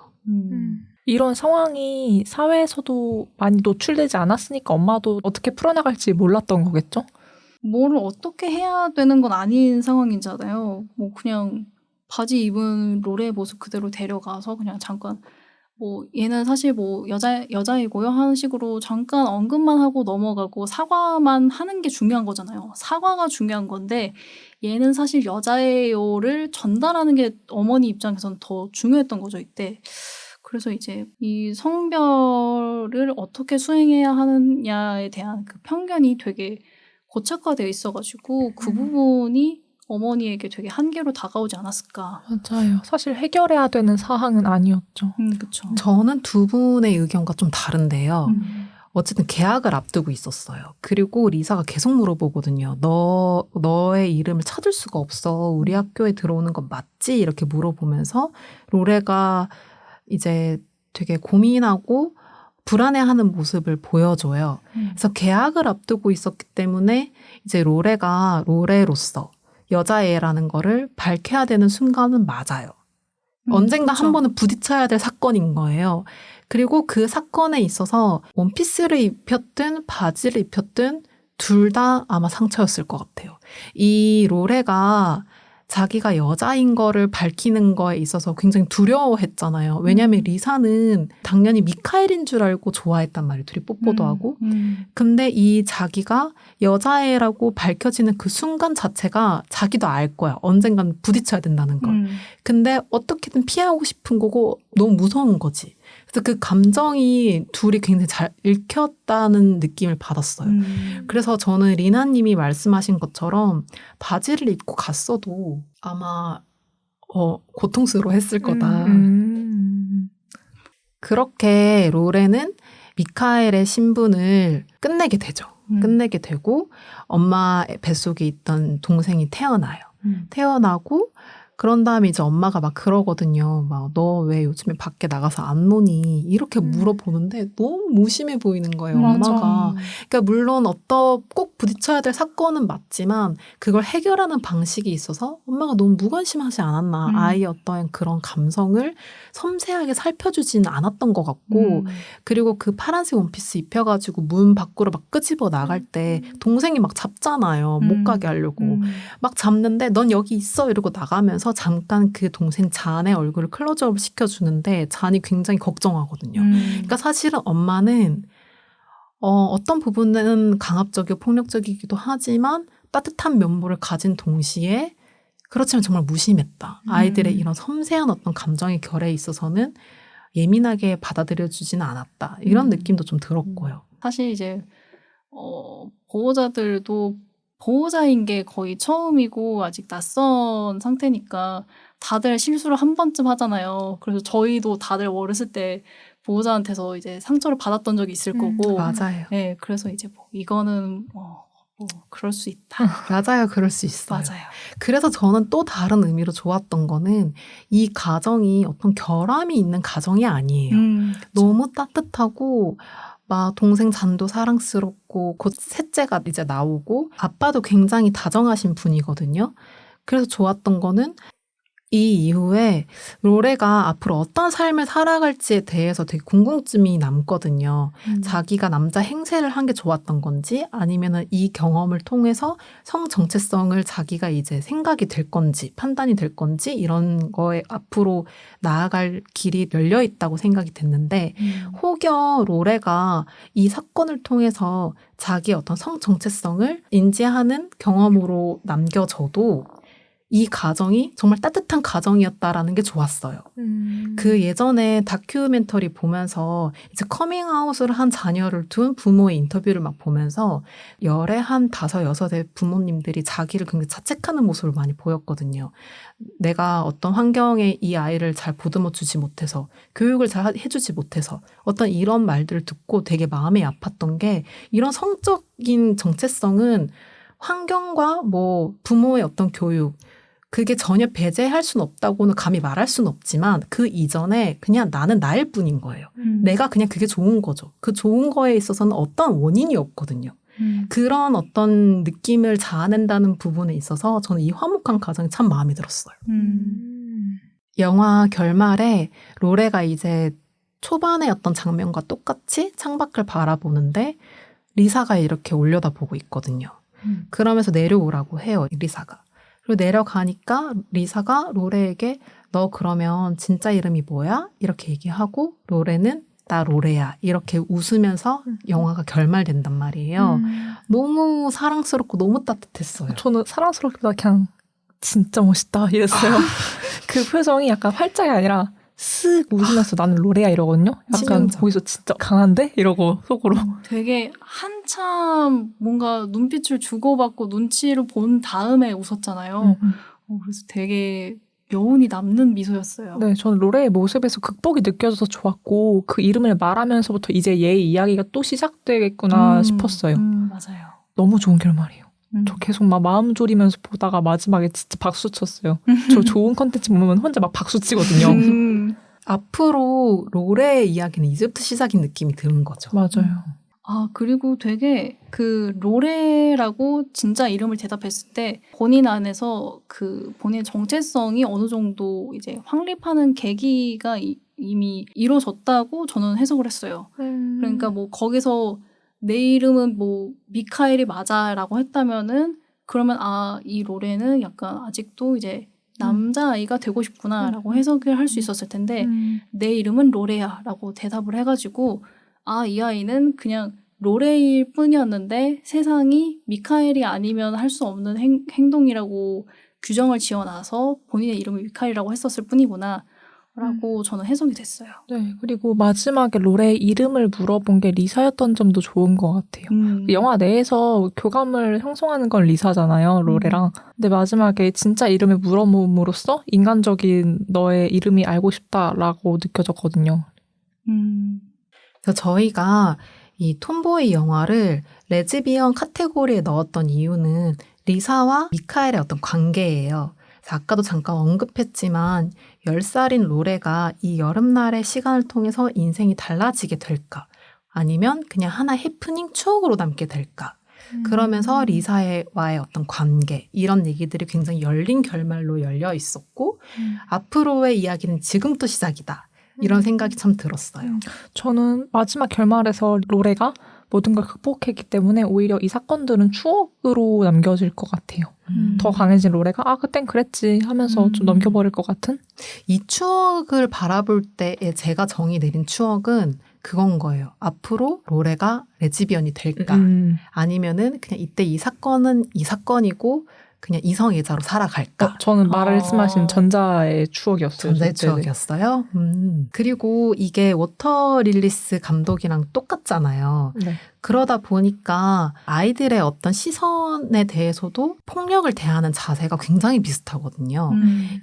이런 상황이 사회에서도 많이 노출되지 않았으니까 엄마도 어떻게 풀어나갈지 몰랐던 거겠죠? 뭐를 어떻게 해야 되는 건 아닌 상황이잖아요. 뭐 그냥 바지 입은 로레의 모습 그대로 데려가서 그냥 잠깐 뭐 얘는 사실 뭐 여자이고요 하는 식으로 잠깐 언급만 하고 넘어가고 사과만 하는 게 중요한 거잖아요. 사과가 중요한 건데 얘는 사실 여자예요를 전달하는 게 어머니 입장에서는 더 중요했던 거죠 이때. 그래서 이제 이 성별을 어떻게 수행해야 하느냐에 대한 그 편견이 되게 고착화되어 있어가지고 그 부분이 어머니에게 되게 한계로 다가오지 않았을까. 맞아요. 사실 해결해야 되는 사항은 아니었죠. 그렇죠. 저는 두 분의 의견과 좀 다른데요. 어쨌든 계약을 앞두고 있었어요. 그리고 리사가 계속 물어보거든요. 너의 이름을 찾을 수가 없어. 우리 학교에 들어오는 건 맞지? 이렇게 물어보면서 로레가 이제 되게 고민하고 불안해하는 모습을 보여줘요. 그래서 계약을 앞두고 있었기 때문에 이제 로레가 로레로서 여자애라는 거를 밝혀야 되는 순간은 맞아요. 언젠가 그쵸. 한 번은 부딪혀야 될 사건인 거예요. 그리고 그 사건에 있어서 원피스를 입혔든 바지를 입혔든 둘 다 아마 상처였을 것 같아요. 이 로레가 자기가 여자인 거를 밝히는 거에 있어서 굉장히 두려워했잖아요. 왜냐하면 리사는 당연히 미카엘인 줄 알고 좋아했단 말이에요. 둘이 뽀뽀도 하고. 근데 이 자기가 여자애라고 밝혀지는 그 순간 자체가 자기도 알 거야. 언젠간 부딪혀야 된다는 걸. 근데 어떻게든 피하고 싶은 거고 너무 무서운 거지. 그래서 그 감정이 둘이 굉장히 잘 읽혔다는 느낌을 받았어요. 그래서 저는 리나님이 말씀하신 것처럼 바지를 입고 갔어도 아마 고통스러워했을 거다. 그렇게 로레는 미카엘의 신분을 끝내게 되죠. 끝내게 되고 엄마 뱃속에 있던 동생이 태어나요. 태어나고 그런 다음에 이제 엄마가 막 그러거든요. 막 너 왜 요즘에 밖에 나가서 안 노니? 이렇게 물어보는데 너무 무심해 보이는 거예요. 맞아. 엄마가. 그러니까 물론 꼭 부딪혀야 될 사건은 맞지만 그걸 해결하는 방식이 있어서 엄마가 너무 무관심하지 않았나. 아이의 어떤 그런 감성을 섬세하게 살펴주지는 않았던 것 같고 그리고 그 파란색 원피스 입혀가지고 문 밖으로 막 끄집어 나갈 때 동생이 막 잡잖아요. 못 가게 하려고. 막 잡는데 넌 여기 있어 이러고 나가면서 잠깐 그 동생 잔의 얼굴을 클로즈업 시켜주는데 잔이 굉장히 걱정하거든요. 그러니까 사실은 엄마는 어떤 부분은 강압적이고 폭력적이기도 하지만 따뜻한 면모를 가진 동시에 그렇지만 정말 무심했다. 아이들의 이런 섬세한 어떤 감정의 결에 있어서는 예민하게 받아들여주지는 않았다. 이런 느낌도 좀 들었고요. 사실 이제 보호자들도 보호자인 게 거의 처음이고 아직 낯선 상태니까 다들 실수를 한 번쯤 하잖아요. 그래서 저희도 다들 어렸을 때 보호자한테서 이제 상처를 받았던 적이 있을 거고. 맞아요. 네, 그래서 이제 뭐 이거는 그럴 수 있다. 맞아요. 그럴 수 있어요. 맞아요. 그래서 저는 또 다른 의미로 좋았던 거는 이 가정이 어떤 결함이 있는 가정이 아니에요. 너무 따뜻하고 막 동생 잔도 사랑스럽고 곧 셋째가 이제 나오고 아빠도 굉장히 다정하신 분이거든요. 그래서 좋았던 거는 이 이후에 로레가 앞으로 어떤 삶을 살아갈지에 대해서 되게 궁금증이 남거든요. 자기가 남자 행세를 한 게 좋았던 건지 아니면은 이 경험을 통해서 성 정체성을 자기가 이제 생각이 될 건지 판단이 될 건지 이런 거에 앞으로 나아갈 길이 열려 있다고 생각이 됐는데 혹여 로레가 이 사건을 통해서 자기의 어떤 성 정체성을 인지하는 경험으로 남겨져도 이 가정이 정말 따뜻한 가정이었다라는 게 좋았어요. 그 예전에 다큐멘터리 보면서 이제 커밍아웃을 한 자녀를 둔 부모의 인터뷰를 막 보면서 열의 한 5, 6의 부모님들이 자기를 굉장히 자책하는 모습을 많이 보였거든요. 내가 어떤 환경에 이 아이를 잘 보듬어 주지 못해서 교육을 잘 해주지 못해서 어떤 이런 말들을 듣고 되게 마음이 아팠던 게 이런 성적인 정체성은 환경과 뭐 부모의 어떤 교육 그게 전혀 배제할 수는 없다고는 감히 말할 수는 없지만 그 이전에 그냥 나는 나일 뿐인 거예요. 내가 그냥 그게 좋은 거죠. 그 좋은 거에 있어서는 어떤 원인이 없거든요. 그런 어떤 느낌을 자아낸다는 부분에 있어서 저는 이 화목한 가정이 참 마음에 들었어요. 영화 결말에 로레가 이제 초반의 어떤 장면과 똑같이 창밖을 바라보는데 리사가 이렇게 올려다보고 있거든요. 그러면서 내려오라고 해요, 리사가. 그리고 내려가니까 리사가 로레에게 너 그러면 진짜 이름이 뭐야? 이렇게 얘기하고 로레는 나 로레야. 이렇게 웃으면서 영화가 결말된단 말이에요. 너무 사랑스럽고 너무 따뜻했어요. 저는 사랑스럽기보다 그냥 진짜 멋있다 이랬어요. 그 표정이 약간 활짝이 아니라 쓱 웃으면서 나는 로레야 이러거든요. 약간 치명적. 거기서 진짜 강한데? 이러고 속으로. 되게 한참 뭔가 눈빛을 주고받고 눈치를 본 다음에 웃었잖아요. 그래서 되게 여운이 남는 미소였어요. 네, 저는 로레의 모습에서 극복이 느껴져서 좋았고 그 이름을 말하면서부터 이제 얘의 이야기가 또 시작되겠구나 싶었어요. 맞아요. 너무 좋은 결말이에요. 저 계속 막 마음 졸이면서 보다가 마지막에 진짜 박수 쳤어요. 저 좋은 컨텐츠 보면 혼자 막 박수 치거든요. 앞으로 로레의 이야기는 이제부터 시작인 느낌이 드는 거죠. 맞아요. 아, 그리고 되게 그 로레라고 진짜 이름을 대답했을 때 본인 안에서 그 본인의 정체성이 어느 정도 이제 확립하는 계기가 이미 이루어졌다고 저는 해석을 했어요. 그러니까 뭐 거기서 내 이름은 뭐 미카엘이 맞아라고 했다면은 그러면 이 로레는 약간 아직도 이제 남자아이가 되고 싶구나라고 해석을 할 수 있었을 텐데 내 이름은 로레야라고 대답을 해가지고 이 아이는 그냥 로레일 뿐이었는데 세상이 미카엘이 아니면 할 수 없는 행동이라고 규정을 지어놔서 본인의 이름을 미카엘이라고 했었을 뿐이구나 라고 저는 해석이 됐어요. 네, 그리고 마지막에 롤의 이름을 물어본 게 리사였던 점도 좋은 것 같아요. 그 영화 내에서 교감을 형성하는 건 리사잖아요, 롤이랑. 근데 마지막에 진짜 이름을 물어봄으로써 인간적인 너의 이름이 알고 싶다라고 느껴졌거든요. 그래서 저희가 이 톰보이 영화를 레즈비언 카테고리에 넣었던 이유는 리사와 미카엘의 어떤 관계예요. 그래서 아까도 잠깐 언급했지만 10살인 로레가 이 여름날의 시간을 통해서 인생이 달라지게 될까? 아니면 그냥 하나의 해프닝 추억으로 남게 될까? 그러면서 리사와의 어떤 관계 이런 얘기들이 굉장히 열린 결말로 열려 있었고 앞으로의 이야기는 지금부터 시작이다. 이런 생각이 참 들었어요. 저는 마지막 결말에서 로레가 모든 걸 극복했기 때문에 오히려 이 사건들은 추억으로 남겨질 것 같아요. 더 강해진 로레가 그땐 그랬지 하면서 좀 넘겨버릴 것 같은? 이 추억을 바라볼 때에 제가 정의 내린 추억은 그건 거예요. 앞으로 로레가 레즈비언이 될까? 아니면은 그냥 이때 이 사건은 이 사건이고 그냥 이성애자로 살아갈까? 저는 말씀하신 전자의 추억이었어요. 전자의 추억이었어요? 그리고 이게 워터 릴리스 감독이랑 똑같잖아요. 네. 그러다 보니까 아이들의 어떤 시선에 대해서도 폭력을 대하는 자세가 굉장히 비슷하거든요.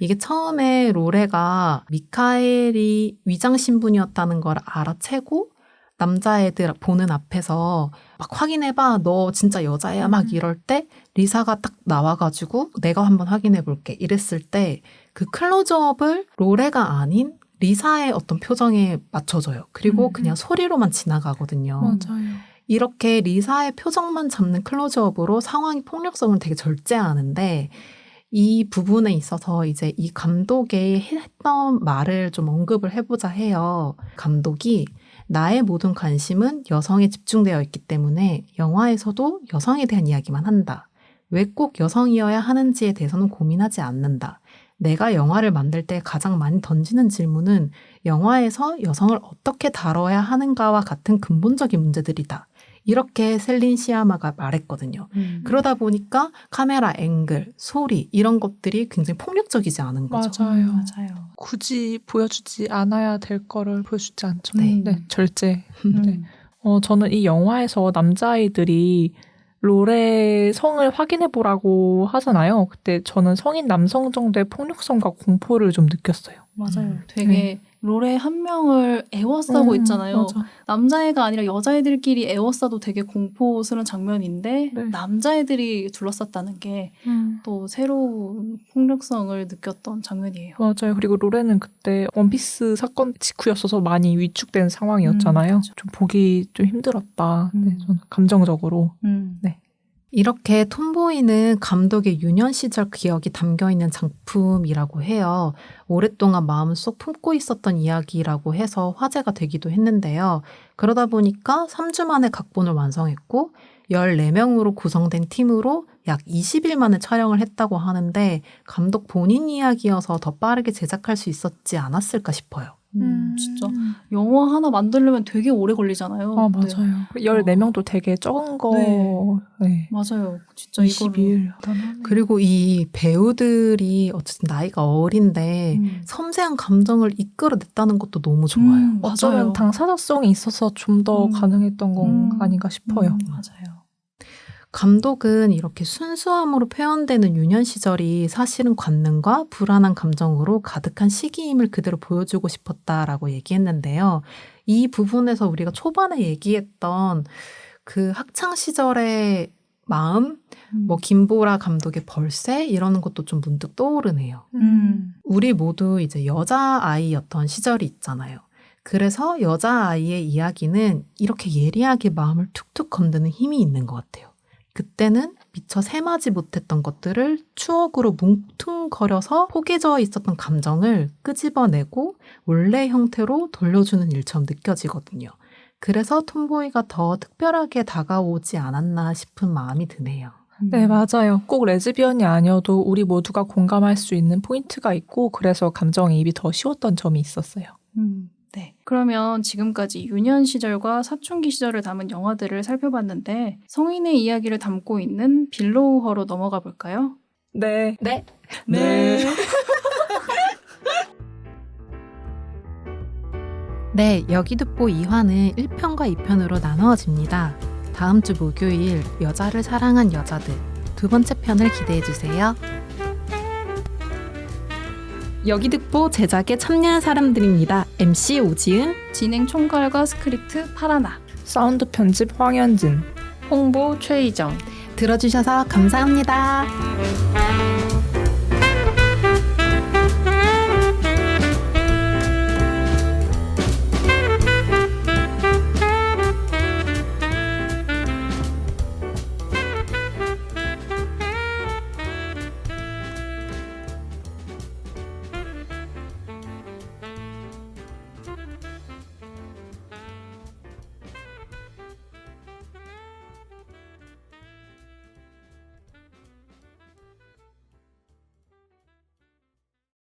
이게 처음에 로레가 미카엘이 위장 신분이었다는 걸 알아채고 남자애들 보는 앞에서 막 확인해봐, 너 진짜 여자야 막 이럴 때 리사가 딱 나와가지고 내가 한번 확인해볼게 이랬을 때 그 클로즈업을 로레가 아닌 리사의 어떤 표정에 맞춰줘요. 그리고 그냥 소리로만 지나가거든요. 맞아요. 이렇게 리사의 표정만 잡는 클로즈업으로 상황의 폭력성을 되게 절제하는데 이 부분에 있어서 이제 이 감독이 했던 말을 좀 언급을 해보자 해요. 감독이 나의 모든 관심은 여성에 집중되어 있기 때문에 영화에서도 여성에 대한 이야기만 한다. 왜 꼭 여성이어야 하는지에 대해서는 고민하지 않는다. 내가 영화를 만들 때 가장 많이 던지는 질문은 영화에서 여성을 어떻게 다뤄야 하는가와 같은 근본적인 문제들이다. 이렇게 셀린 시아마가 말했거든요. 그러다 보니까 카메라 앵글, 소리 이런 것들이 굉장히 폭력적이지 않은 거죠. 맞아요. 맞아요. 굳이 보여주지 않아야 될 거를 보여주지 않죠. 네. 절제. 네. 저는 이 영화에서 남자아이들이 롤의 성을 확인해보라고 하잖아요. 그때 저는 성인 남성 정도의 폭력성과 공포를 좀 느꼈어요. 맞아요. 되게 롤의 한 명을 애워싸고 있잖아요. 맞아. 남자애가 아니라 여자애들끼리 애워싸도 되게 공포스러운 장면인데 네. 남자애들이 둘러쌌다는 게 또 새로운 폭력성을 느꼈던 장면이에요. 맞아요. 그리고 롤에는 그때 원피스 사건 직후였어서 많이 위축된 상황이었잖아요. 맞아. 좀 보기 좀 힘들었다. 네, 저는 감정적으로. 이렇게 톰보이는 감독의 유년 시절 기억이 담겨있는 작품이라고 해요. 오랫동안 마음속 품고 있었던 이야기라고 해서 화제가 되기도 했는데요. 그러다 보니까 3주 만에 각본을 완성했고 14명으로 구성된 팀으로 약 20일 만에 촬영을 했다고 하는데 감독 본인 이야기여서 더 빠르게 제작할 수 있었지 않았을까 싶어요. 진짜 영화 하나 만들려면 되게 오래 걸리잖아요. 맞아요. 14명도 되게 적은 거. 네. 맞아요. 진짜 20일. 그리고 이 배우들이 어쨌든 나이가 어린데 섬세한 감정을 이끌어냈다는 것도 너무 좋아요. 어쩌면 맞아요. 당사자성이 있어서 좀 더 가능했던 건 아닌가 싶어요. 맞아요. 감독은 이렇게 순수함으로 표현되는 유년 시절이 사실은 관능과 불안한 감정으로 가득한 시기임을 그대로 보여주고 싶었다라고 얘기했는데요. 이 부분에서 우리가 초반에 얘기했던 그 학창 시절의 마음, 뭐 김보라 감독의 벌새 이런 것도 좀 문득 떠오르네요. 우리 모두 이제 여자아이였던 시절이 있잖아요. 그래서 여자아이의 이야기는 이렇게 예리하게 마음을 툭툭 건드는 힘이 있는 것 같아요. 그때는 미처 샘하지 못했던 것들을 추억으로 뭉퉁거려서 포개져 있었던 감정을 끄집어내고 원래 형태로 돌려주는 일처럼 느껴지거든요. 그래서 톰보이가 더 특별하게 다가오지 않았나 싶은 마음이 드네요. 네, 맞아요. 꼭 레즈비언이 아니어도 우리 모두가 공감할 수 있는 포인트가 있고 그래서 감정이입이 더 쉬웠던 점이 있었어요. 네. 그러면 지금까지 유년 시절과 사춘기 시절을 담은 영화들을 살펴봤는데 성인의 이야기를 담고 있는 빌로우허로 넘어가 볼까요? 네. 네. 네. 네, 여기듣보 2화는 1편과 2편으로 나누어집니다. 다음 주 목요일 여자를 사랑한 여자들 두 번째 편을 기대해주세요. 여기듣보 제작에 참여한 사람들입니다. MC 오지은, 진행 총괄과 스크립트 파라나. 사운드 편집 황현진. 홍보 최희정. 들어주셔서 감사합니다.